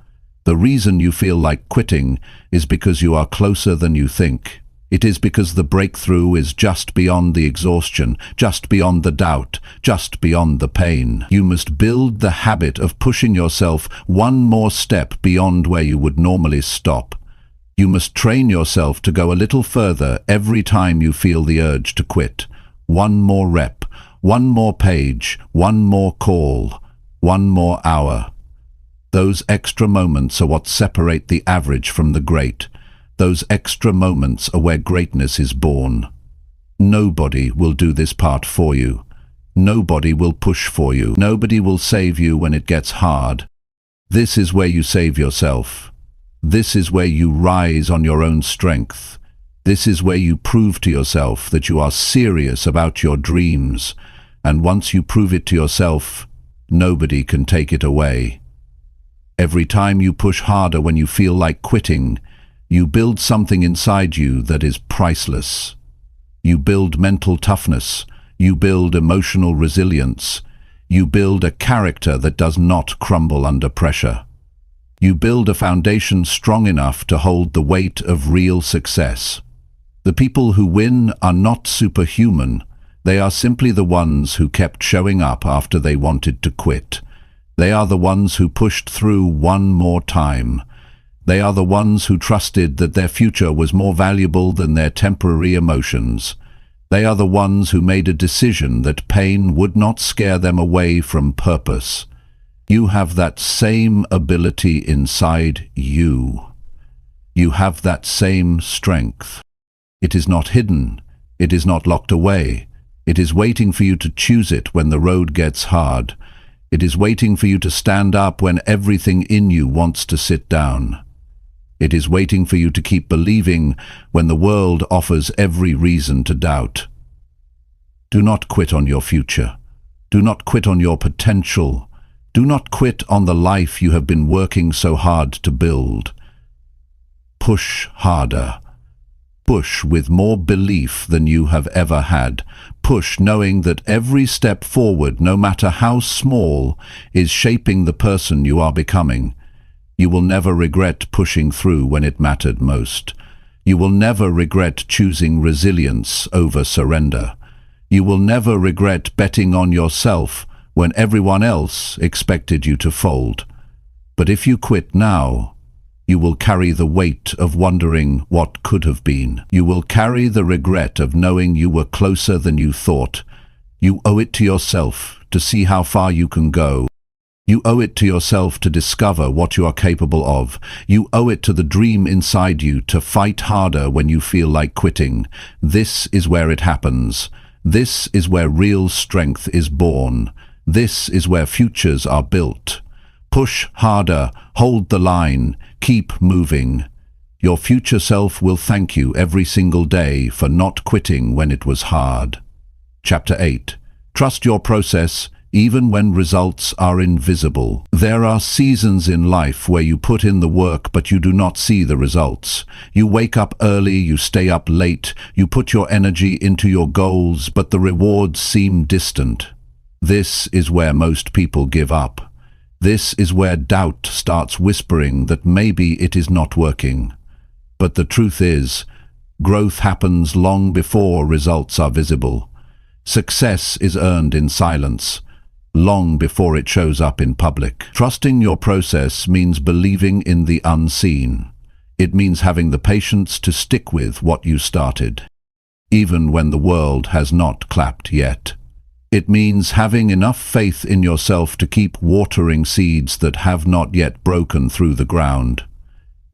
The reason you feel like quitting is because you are closer than you think. It is because the breakthrough is just beyond the exhaustion, just beyond the doubt, just beyond the pain. You must build the habit of pushing yourself one more step beyond where you would normally stop. You must train yourself to go a little further every time you feel the urge to quit. One more rep, one more page, one more call, one more hour. Those extra moments are what separate the average from the great. Those extra moments are where greatness is born. Nobody will do this part for you. Nobody will push for you. Nobody will save you when it gets hard. This is where you save yourself. This is where you rise on your own strength. This is where you prove to yourself that you are serious about your dreams. And once you prove it to yourself, nobody can take it away. Every time you push harder when you feel like quitting, you build something inside you that is priceless. You build mental toughness. You build emotional resilience. You build a character that does not crumble under pressure. You build a foundation strong enough to hold the weight of real success. The people who win are not superhuman. They are simply the ones who kept showing up after they wanted to quit. They are the ones who pushed through one more time. They are the ones who trusted that their future was more valuable than their temporary emotions. They are the ones who made a decision that pain would not scare them away from purpose. You have that same ability inside you. You have that same strength. It is not hidden. It is not locked away. It is waiting for you to choose it when the road gets hard. It is waiting for you to stand up when everything in you wants to sit down. It is waiting for you to keep believing when the world offers every reason to doubt. Do not quit on your future. Do not quit on your potential. Do not quit on the life you have been working so hard to build. Push harder. Push with more belief than you have ever had. Push knowing that every step forward, no matter how small, is shaping the person you are becoming. You will never regret pushing through when it mattered most. You will never regret choosing resilience over surrender. You will never regret betting on yourself when everyone else expected you to fold. But if you quit now, you will carry the weight of wondering what could have been. You will carry the regret of knowing you were closer than you thought. You owe it to yourself to see how far you can go. You owe it to yourself to discover what you are capable of. You owe it to the dream inside you to fight harder when you feel like quitting. This is where it happens. This is where real strength is born. This is where futures are built. Push harder, hold the line, keep moving. Your future self will thank you every single day for not quitting when it was hard. Chapter 8. Trust your process, even when results are invisible. There are seasons in life where you put in the work but you do not see the results. You wake up early, you stay up late, you put your energy into your goals, but the rewards seem distant. This is where most people give up. This is where doubt starts whispering that maybe it is not working. But the truth is, growth happens long before results are visible. Success is earned in silence, long before it shows up in public. Trusting your process means believing in the unseen. It means having the patience to stick with what you started, even when the world has not clapped yet. It means having enough faith in yourself to keep watering seeds that have not yet broken through the ground.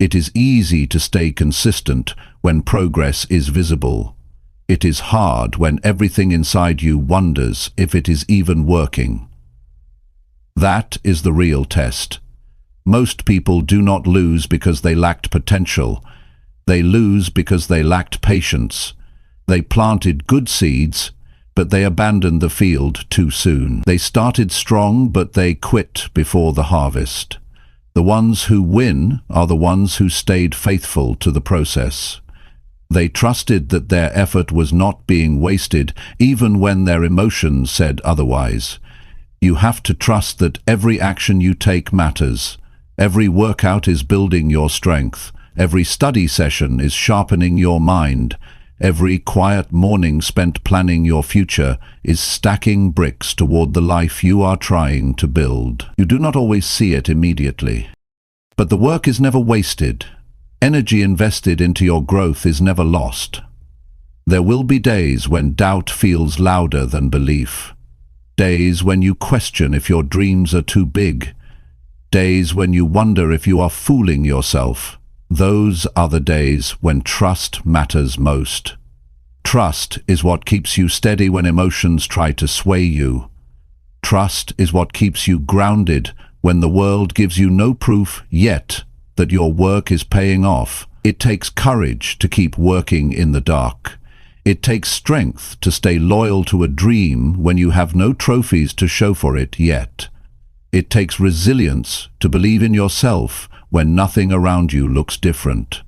It is easy to stay consistent when progress is visible. It is hard when everything inside you wonders if it is even working. That is the real test. Most people do not lose because they lacked potential. They lose because they lacked patience. They planted good seeds, but they abandoned the field too soon. They started strong, but they quit before the harvest. The ones who win are the ones who stayed faithful to the process. They trusted that their effort was not being wasted, even when their emotions said otherwise. You have to trust that every action you take matters. Every workout is building your strength. Every study session is sharpening your mind. Every quiet morning spent planning your future is stacking bricks toward the life you are trying to build. You do not always see it immediately. But the work is never wasted. Energy invested into your growth is never lost. There will be days when doubt feels louder than belief. Days when you question if your dreams are too big. Days when you wonder if you are fooling yourself. Those are the days when trust matters most. Trust is what keeps you steady when emotions try to sway you. Trust is what keeps you grounded when the world gives you no proof yet that your work is paying off. It takes courage to keep working in the dark. It takes strength to stay loyal to a dream when you have no trophies to show for it yet. It takes resilience to believe in yourself when nothing around you looks different.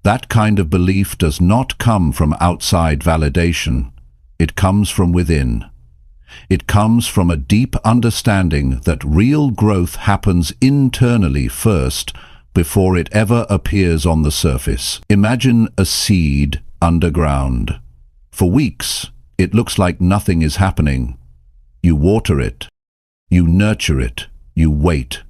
That kind of belief does not come from outside validation. It comes from within. It comes from a deep understanding that real growth happens internally first before it ever appears on the surface. Imagine a seed underground. For weeks, It looks like nothing is happening. You water it. You nurture it. You wait.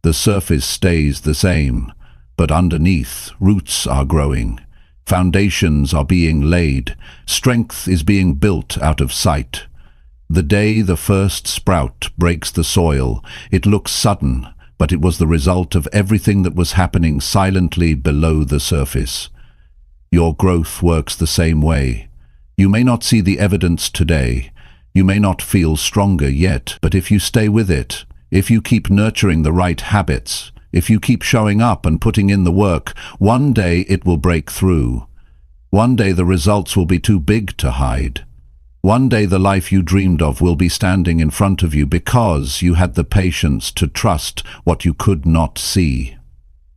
The surface stays the same, but underneath, roots are growing. Foundations are being laid. Strength is being built out of sight. The day the first sprout breaks the soil, it looks sudden, but it was the result of everything that was happening silently below the surface. Your growth works the same way. You may not see the evidence today. You may not feel stronger yet, but if you stay with it, if you keep nurturing the right habits, if you keep showing up and putting in the work, one day it will break through. One day the results will be too big to hide. One day the life you dreamed of will be standing in front of you because you had the patience to trust what you could not see.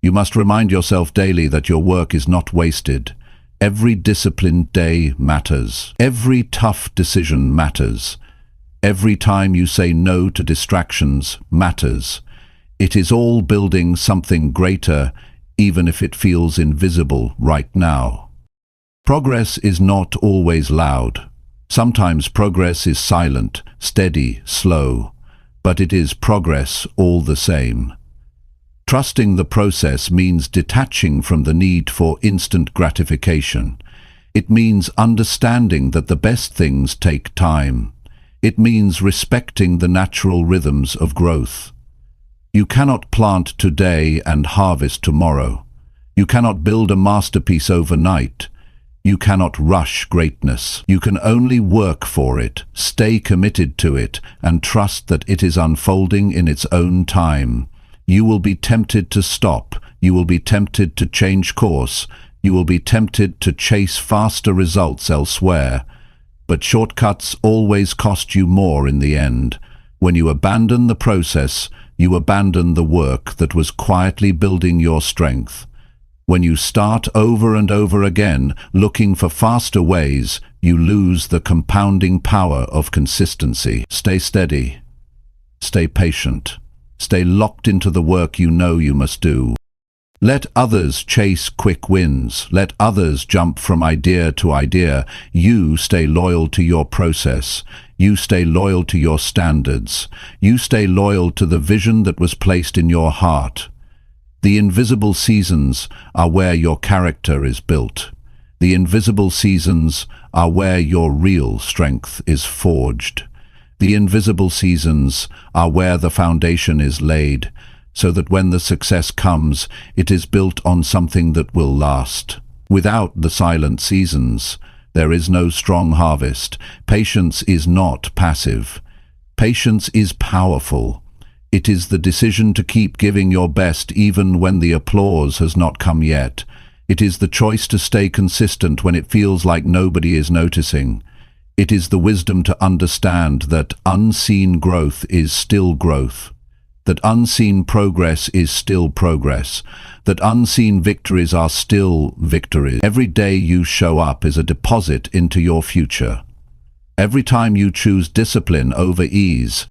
You must remind yourself daily that your work is not wasted. Every disciplined day matters. Every tough decision matters. Every time you say no to distractions matters. It is all building something greater, even if it feels invisible right now. Progress is not always loud. Sometimes progress is silent, steady, slow, but it is progress all the same. Trusting the process means detaching from the need for instant gratification. It means understanding that the best things take time. It means respecting the natural rhythms of growth. You cannot plant today and harvest tomorrow. You cannot build a masterpiece overnight. You cannot rush greatness. You can only work for it, stay committed to it, and trust that it is unfolding in its own time. You will be tempted to stop. You will be tempted to change course. You will be tempted to chase faster results elsewhere. But shortcuts always cost you more in the end. When you abandon the process, you abandon the work that was quietly building your strength. When you start over and over again, looking for faster ways, you lose the compounding power of consistency. Stay steady. Stay patient. Stay locked into the work you know you must do. Let others chase quick wins. Let others jump from idea to idea. You stay loyal to your process. You stay loyal to your standards. You stay loyal to the vision that was placed in your heart. The invisible seasons are where your character is built. The invisible seasons are where your real strength is forged. The invisible seasons are where the foundation is laid, so that when the success comes, it is built on something that will last. Without the silent seasons, there is no strong harvest. Patience is not passive. Patience is powerful. It is the decision to keep giving your best even when the applause has not come yet. It is the choice to stay consistent when it feels like nobody is noticing. It is the wisdom to understand that unseen growth is still growth, that unseen progress is still progress, that unseen victories are still victories. Every day you show up is a deposit into your future. Every time you choose discipline over ease,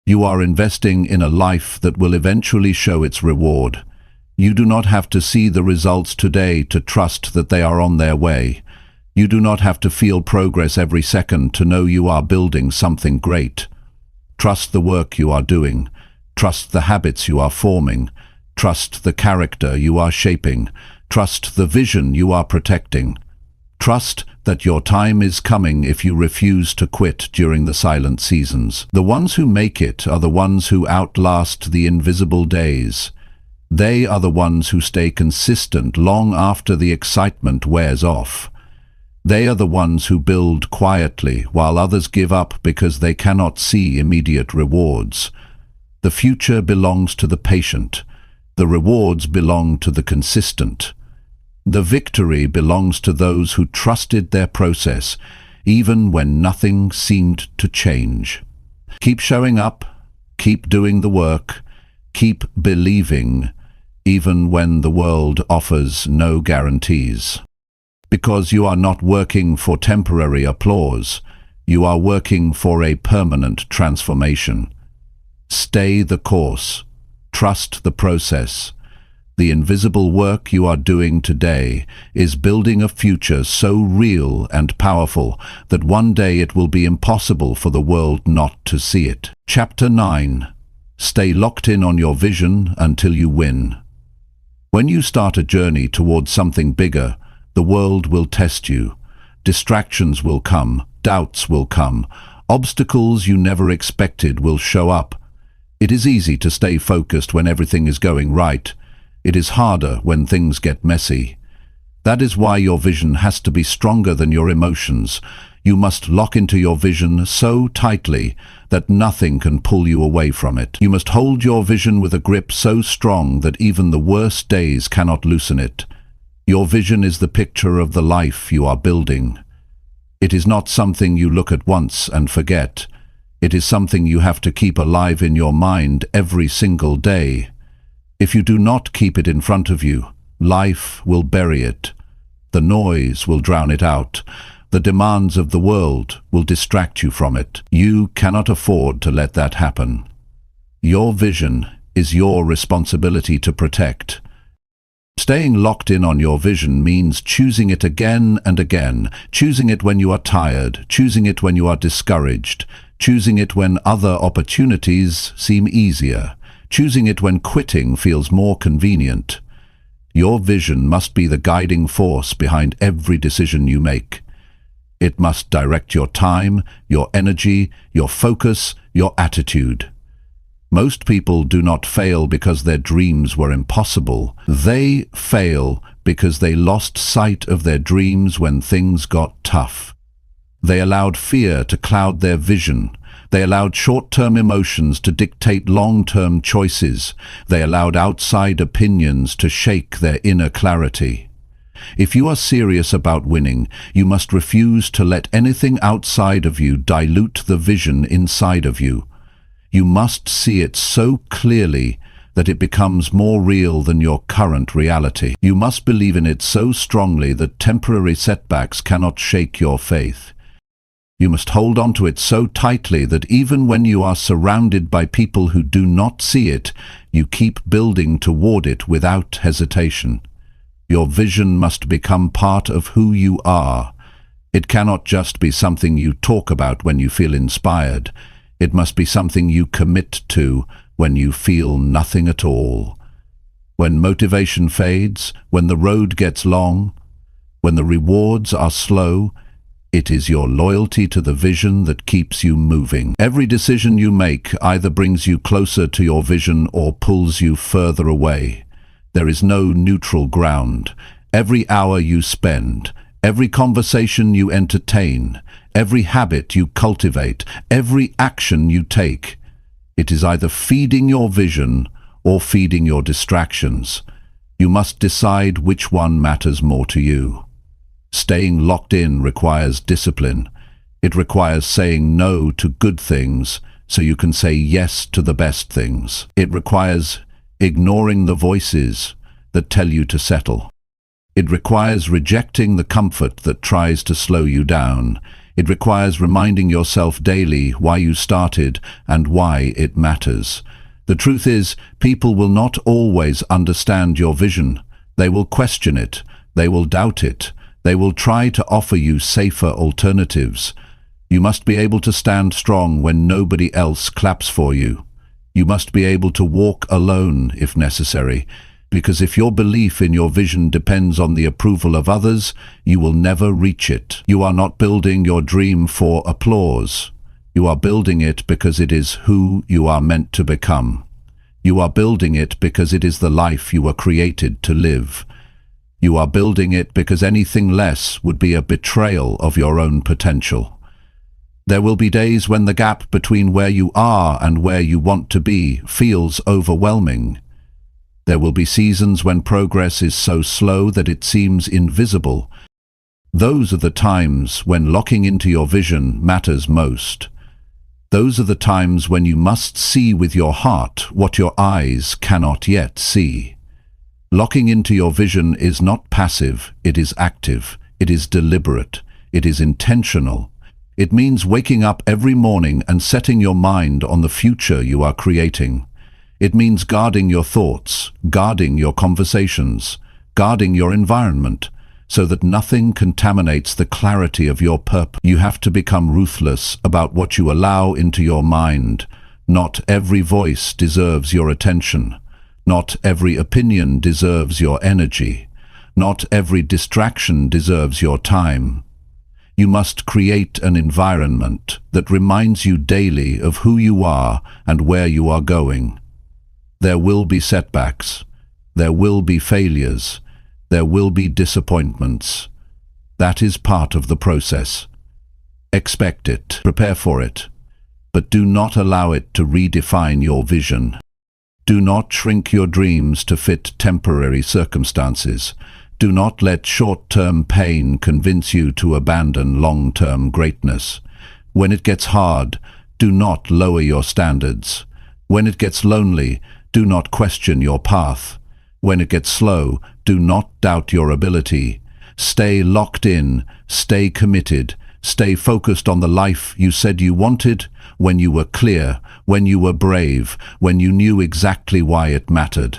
you are investing in a life that will eventually show its reward. You do not have to see the results today to trust that they are on their way. You do not have to feel progress every second to know you are building something great. Trust the work you are doing. Trust the habits you are forming. Trust the character you are shaping. Trust the vision you are protecting. Trust that your time is coming if you refuse to quit during the silent seasons. The ones who make it are the ones who outlast the invisible days. They are the ones who stay consistent long after the excitement wears off. They are the ones who build quietly while others give up because they cannot see immediate rewards. The future belongs to the patient. The rewards belong to the consistent. The victory belongs to those who trusted their process, even when nothing seemed to change. Keep showing up, keep doing the work, keep believing, even when the world offers no guarantees. Because you are not working for temporary applause, you are working for a permanent transformation. Stay the course. Trust the process. The invisible work you are doing today is building a future so real and powerful that one day it will be impossible for the world not to see it. Chapter 9. Stay locked in on your vision until you win. When you start a journey towards something bigger, the world will test you. Distractions will come, doubts will come, obstacles you never expected will show up. It is easy to stay focused when everything is going right. It is harder when things get messy. That is why your vision has to be stronger than your emotions. You must lock into your vision so tightly that nothing can pull you away from it. You must hold your vision with a grip so strong that even the worst days cannot loosen it. Your vision is the picture of the life you are building. It is not something you look at once and forget. It is something you have to keep alive in your mind every single day. If you do not keep it in front of you, life will bury it. The noise will drown it out. The demands of the world will distract you from it. You cannot afford to let that happen. Your vision is your responsibility to protect. Staying locked in on your vision means choosing it again and again, choosing it when you are tired, choosing it when you are discouraged, choosing it when other opportunities seem easier, choosing it when quitting feels more convenient. Your vision must be the guiding force behind every decision you make. It must direct your time, your energy, your focus, your attitude. Most people do not fail because their dreams were impossible. They fail because they lost sight of their dreams when things got tough. They allowed fear to cloud their vision. They allowed short-term emotions to dictate long-term choices. They allowed outside opinions to shake their inner clarity. If you are serious about winning, you must refuse to let anything outside of you dilute the vision inside of you. You must see it so clearly that it becomes more real than your current reality. You must believe in it so strongly that temporary setbacks cannot shake your faith. You must hold on to it so tightly that even when you are surrounded by people who do not see it, you keep building toward it without hesitation. Your vision must become part of who you are. It cannot just be something you talk about when you feel inspired. It must be something you commit to when you feel nothing at all. When motivation fades, when the road gets long, when the rewards are slow, it is your loyalty to the vision that keeps you moving. Every decision you make either brings you closer to your vision or pulls you further away. There is no neutral ground. Every hour you spend, every conversation you entertain, every habit you cultivate, every action you take, it is either feeding your vision or feeding your distractions. You must decide which one matters more to you. Staying locked in requires discipline. It requires saying no to good things so you can say yes to the best things. It requires ignoring the voices that tell you to settle. It requires rejecting the comfort that tries to slow you down. It requires reminding yourself daily why you started and why it matters. The truth is, people will not always understand your vision. They will question it. They will doubt it. They will try to offer you safer alternatives. You must be able to stand strong when nobody else claps for you. You must be able to walk alone if necessary, because if your belief in your vision depends on the approval of others, you will never reach it. You are not building your dream for applause. You are building it because it is who you are meant to become. You are building it because it is the life you were created to live. You are building it because anything less would be a betrayal of your own potential. There will be days when the gap between where you are and where you want to be feels overwhelming. There will be seasons when progress is so slow that it seems invisible. Those are the times when locking into your vision matters most. Those are the times when you must see with your heart what your eyes cannot yet see. Locking into your vision is not passive, it is active, it is deliberate, it is intentional. It means waking up every morning and setting your mind on the future you are creating. It means guarding your thoughts, guarding your conversations, guarding your environment, so that nothing contaminates the clarity of your purpose. You have to become ruthless about what you allow into your mind. Not every voice deserves your attention. Not every opinion deserves your energy. Not every distraction deserves your time. You must create an environment that reminds you daily of who you are and where you are going. There will be setbacks. There will be failures. There will be disappointments. That is part of the process. Expect it. Prepare for it. But do not allow it to redefine your vision. Do not shrink your dreams to fit temporary circumstances. Do not let short-term pain convince you to abandon long-term greatness. When it gets hard, do not lower your standards. When it gets lonely, do not question your path. When it gets slow, do not doubt your ability. Stay locked in, stay committed, stay focused on the life you said you wanted, when you were clear, when you were brave, when you knew exactly why it mattered.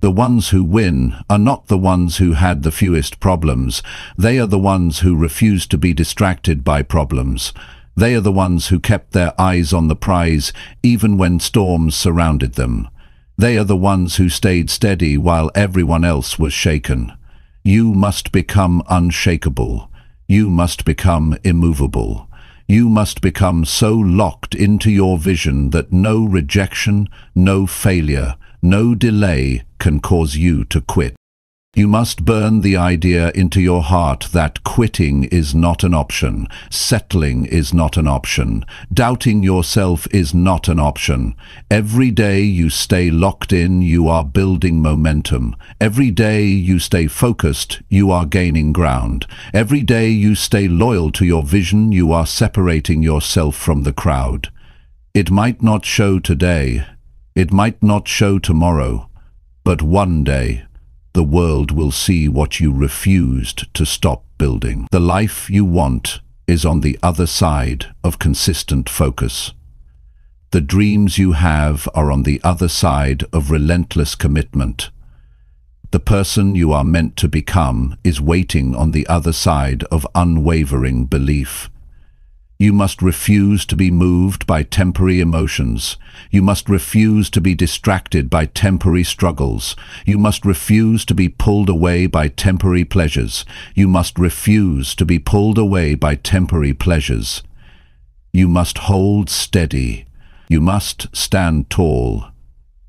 The ones who win are not the ones who had the fewest problems. They are the ones who refused to be distracted by problems. They are the ones who kept their eyes on the prize even when storms surrounded them. They are the ones who stayed steady while everyone else was shaken. You must become unshakable. You must become immovable. You must become so locked into your vision that no rejection, no failure, no delay can cause you to quit. You must burn the idea into your heart that quitting is not an option, settling is not an option, doubting yourself is not an option. Every day you stay locked in, you are building momentum. Every day you stay focused, you are gaining ground. Every day you stay loyal to your vision, you are separating yourself from the crowd. It might not show today, it might not show tomorrow, but one day, the world will see what you refused to stop building. The life you want is on the other side of consistent focus. The dreams you have are on the other side of relentless commitment. The person you are meant to become is waiting on the other side of unwavering belief. You must refuse to be moved by temporary emotions. You must refuse to be distracted by temporary struggles. You must refuse to be pulled away by temporary pleasures. You must refuse to be pulled away by temporary pleasures. You must hold steady. You must stand tall.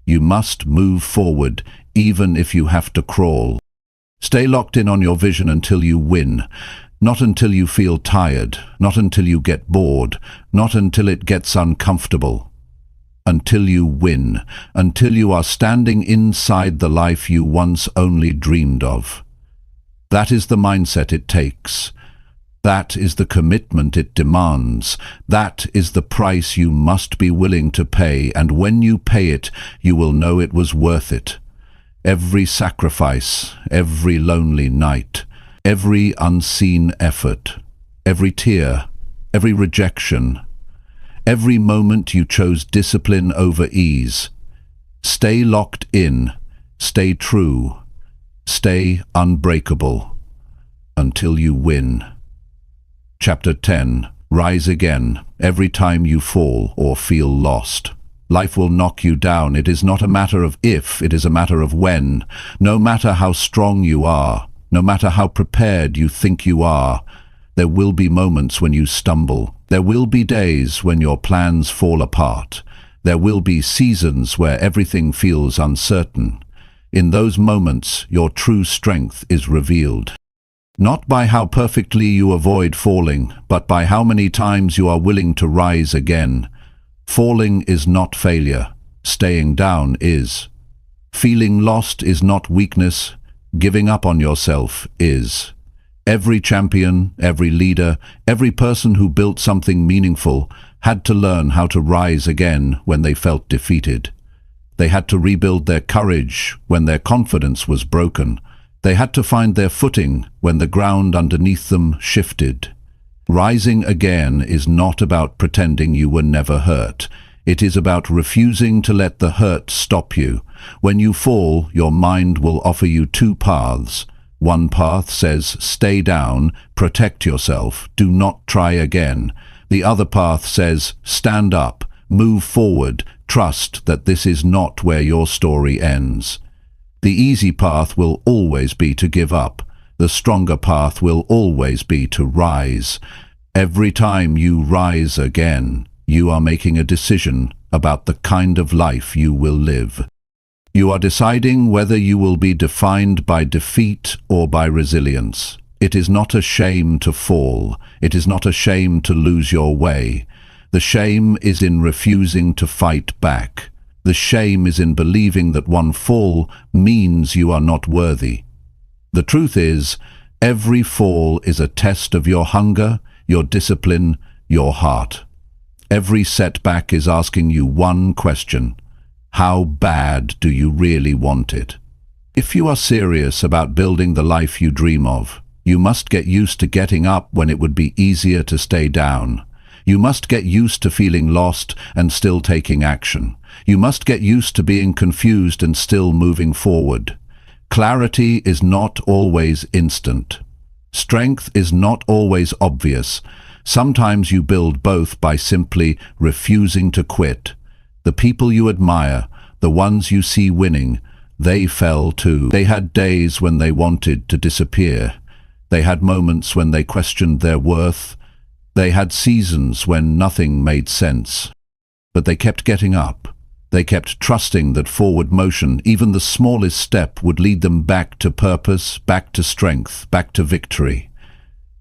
You must move forward, even if you have to crawl. Stay locked in on your vision until you win. Not until you feel tired, not until you get bored, not until it gets uncomfortable. Until you win, until you are standing inside the life you once only dreamed of. That is the mindset it takes. That is the commitment it demands. That is the price you must be willing to pay, and when you pay it, you will know it was worth it. Every sacrifice, every lonely night, every unseen effort, every tear, every rejection, every moment you chose discipline over ease. Stay locked in, stay true, stay unbreakable, until you win. Chapter 10. Rise again, every time you fall or feel lost. Life will knock you down. It is not a matter of if, it is a matter of when. No matter how strong you are, no matter how prepared you think you are, there will be moments when you stumble. There will be days when your plans fall apart. There will be seasons where everything feels uncertain. In those moments, your true strength is revealed. Not by how perfectly you avoid falling, but by how many times you are willing to rise again. Falling is not failure. Staying down is. Feeling lost is not weakness. Giving up on yourself is. Every champion, every leader, every person who built something meaningful had to learn how to rise again when they felt defeated. They had to rebuild their courage when their confidence was broken. They had to find their footing when the ground underneath them shifted. Rising again is not about pretending you were never hurt. It is about refusing to let the hurt stop you. When you fall, your mind will offer you two paths. One path says, stay down, protect yourself, do not try again. The other path says, stand up, move forward, trust that this is not where your story ends. The easy path will always be to give up. The stronger path will always be to rise. Every time you rise again, you are making a decision about the kind of life you will live. You are deciding whether you will be defined by defeat or by resilience. It is not a shame to fall. It is not a shame to lose your way. The shame is in refusing to fight back. The shame is in believing that one fall means you are not worthy. The truth is, every fall is a test of your hunger, your discipline, your heart. Every setback is asking you one question: how bad do you really want it? If you are serious about building the life you dream of, you must get used to getting up when it would be easier to stay down. You must get used to feeling lost and still taking action. You must get used to being confused and still moving forward. Clarity is not always instant. Strength is not always obvious. Sometimes you build both by simply refusing to quit. The people you admire, the ones you see winning, they fell too. They had days when they wanted to disappear. They had moments when they questioned their worth. They had seasons when nothing made sense. But they kept getting up. They kept trusting that forward motion, even the smallest step, would lead them back to purpose, back to strength, back to victory.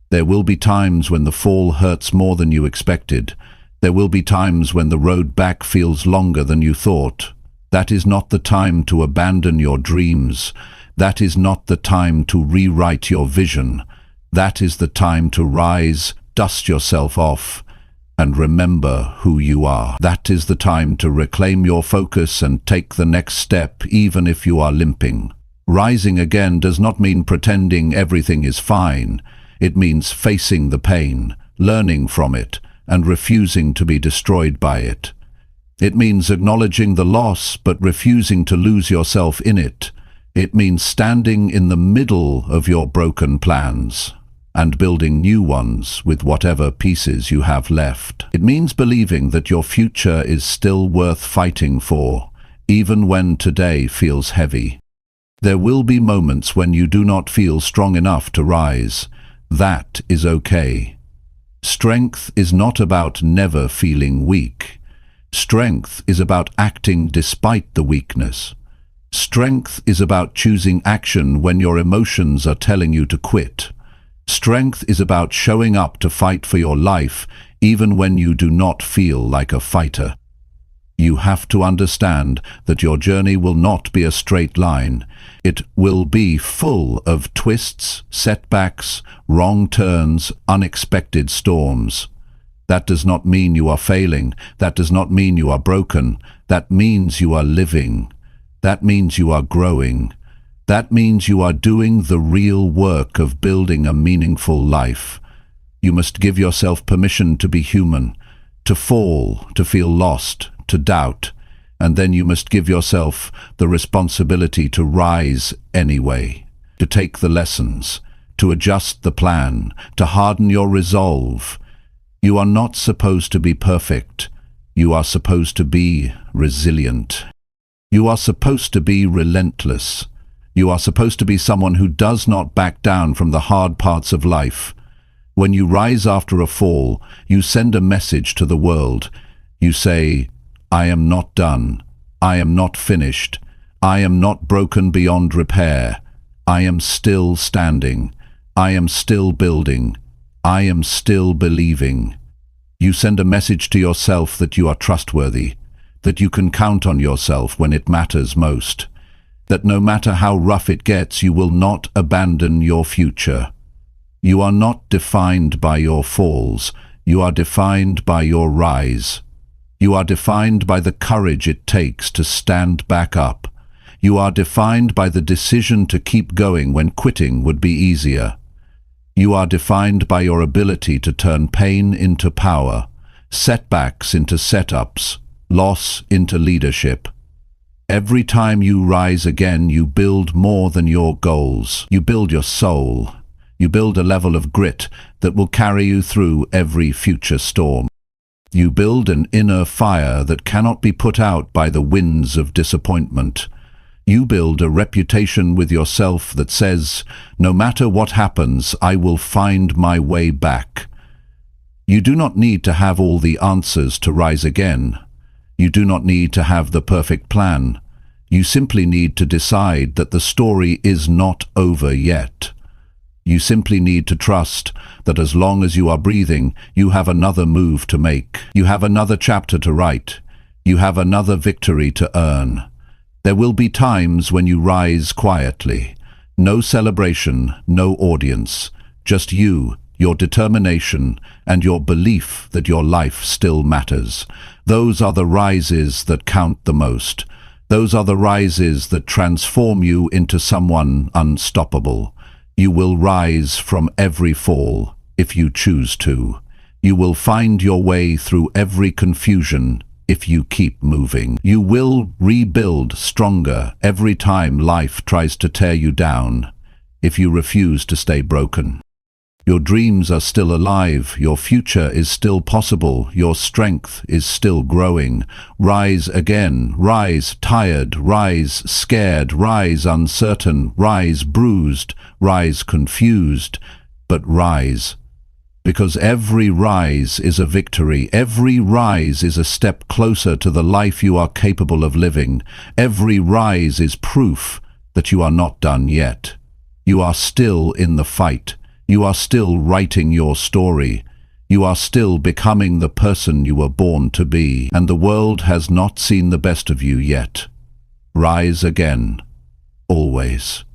There will be times when the fall hurts more than you expected. There will be times when the road back feels longer than you thought. That is not the time to abandon your dreams. That is not the time to rewrite your vision. That is the time to rise, dust yourself off, and remember who you are. That is the time to reclaim your focus and take the next step, even if you are limping. Rising again does not mean pretending everything is fine. It means facing the pain, learning from it, and refusing to be destroyed by it. It means acknowledging the loss, but refusing to lose yourself in it. It means standing in the middle of your broken plans and building new ones with whatever pieces you have left. It means believing that your future is still worth fighting for, even when today feels heavy. There will be moments when you do not feel strong enough to rise. That is okay. Strength is not about never feeling weak. Strength is about acting despite the weakness. Strength is about choosing action when your emotions are telling you to quit. Strength is about showing up to fight for your life, even when you do not feel like a fighter. You have to understand that your journey will not be a straight line. It will be full of twists, setbacks, wrong turns, unexpected storms. That does not mean you are failing. That does not mean you are broken. That means you are living. That means you are growing. That means you are doing the real work of building a meaningful life. You must give yourself permission to be human, to fall, to feel lost, to doubt, and then you must give yourself the responsibility to rise anyway, to take the lessons, to adjust the plan, to harden your resolve. You are not supposed to be perfect. You are supposed to be resilient. You are supposed to be relentless. You are supposed to be someone who does not back down from the hard parts of life. When you rise after a fall, you send a message to the world. You say, I am not done. I am not finished. I am not broken beyond repair. I am still standing. I am still building. I am still believing. You send a message to yourself that you are trustworthy, that you can count on yourself when it matters most, that no matter how rough it gets, you will not abandon your future. You are not defined by your falls. You are defined by your rise. You are defined by the courage it takes to stand back up. You are defined by the decision to keep going when quitting would be easier. You are defined by your ability to turn pain into power, setbacks into setups, loss into leadership. Every time you rise again, you build more than your goals. You build your soul. You build a level of grit that will carry you through every future storm. You build an inner fire that cannot be put out by the winds of disappointment. You build a reputation with yourself that says, no matter what happens, I will find my way back. You do not need to have all the answers to rise again. You do not need to have the perfect plan. You simply need to decide that the story is not over yet. You simply need to trust that as long as you are breathing, you have another move to make. You have another chapter to write. You have another victory to earn. There will be times when you rise quietly. No celebration, no audience. Just you, your determination, and your belief that your life still matters. Those are the rises that count the most. Those are the rises that transform you into someone unstoppable. You will rise from every fall, if you choose to. You will find your way through every confusion, if you keep moving. You will rebuild stronger every time life tries to tear you down, if you refuse to stay broken. Your dreams are still alive, your future is still possible, your strength is still growing. Rise again, rise tired, rise scared, rise uncertain, rise bruised, rise confused, but rise. Because every rise is a victory, every rise is a step closer to the life you are capable of living. Every rise is proof that you are not done yet. You are still in the fight. You are still writing your story. You are still becoming the person you were born to be, and the world has not seen the best of you yet. Rise again, always.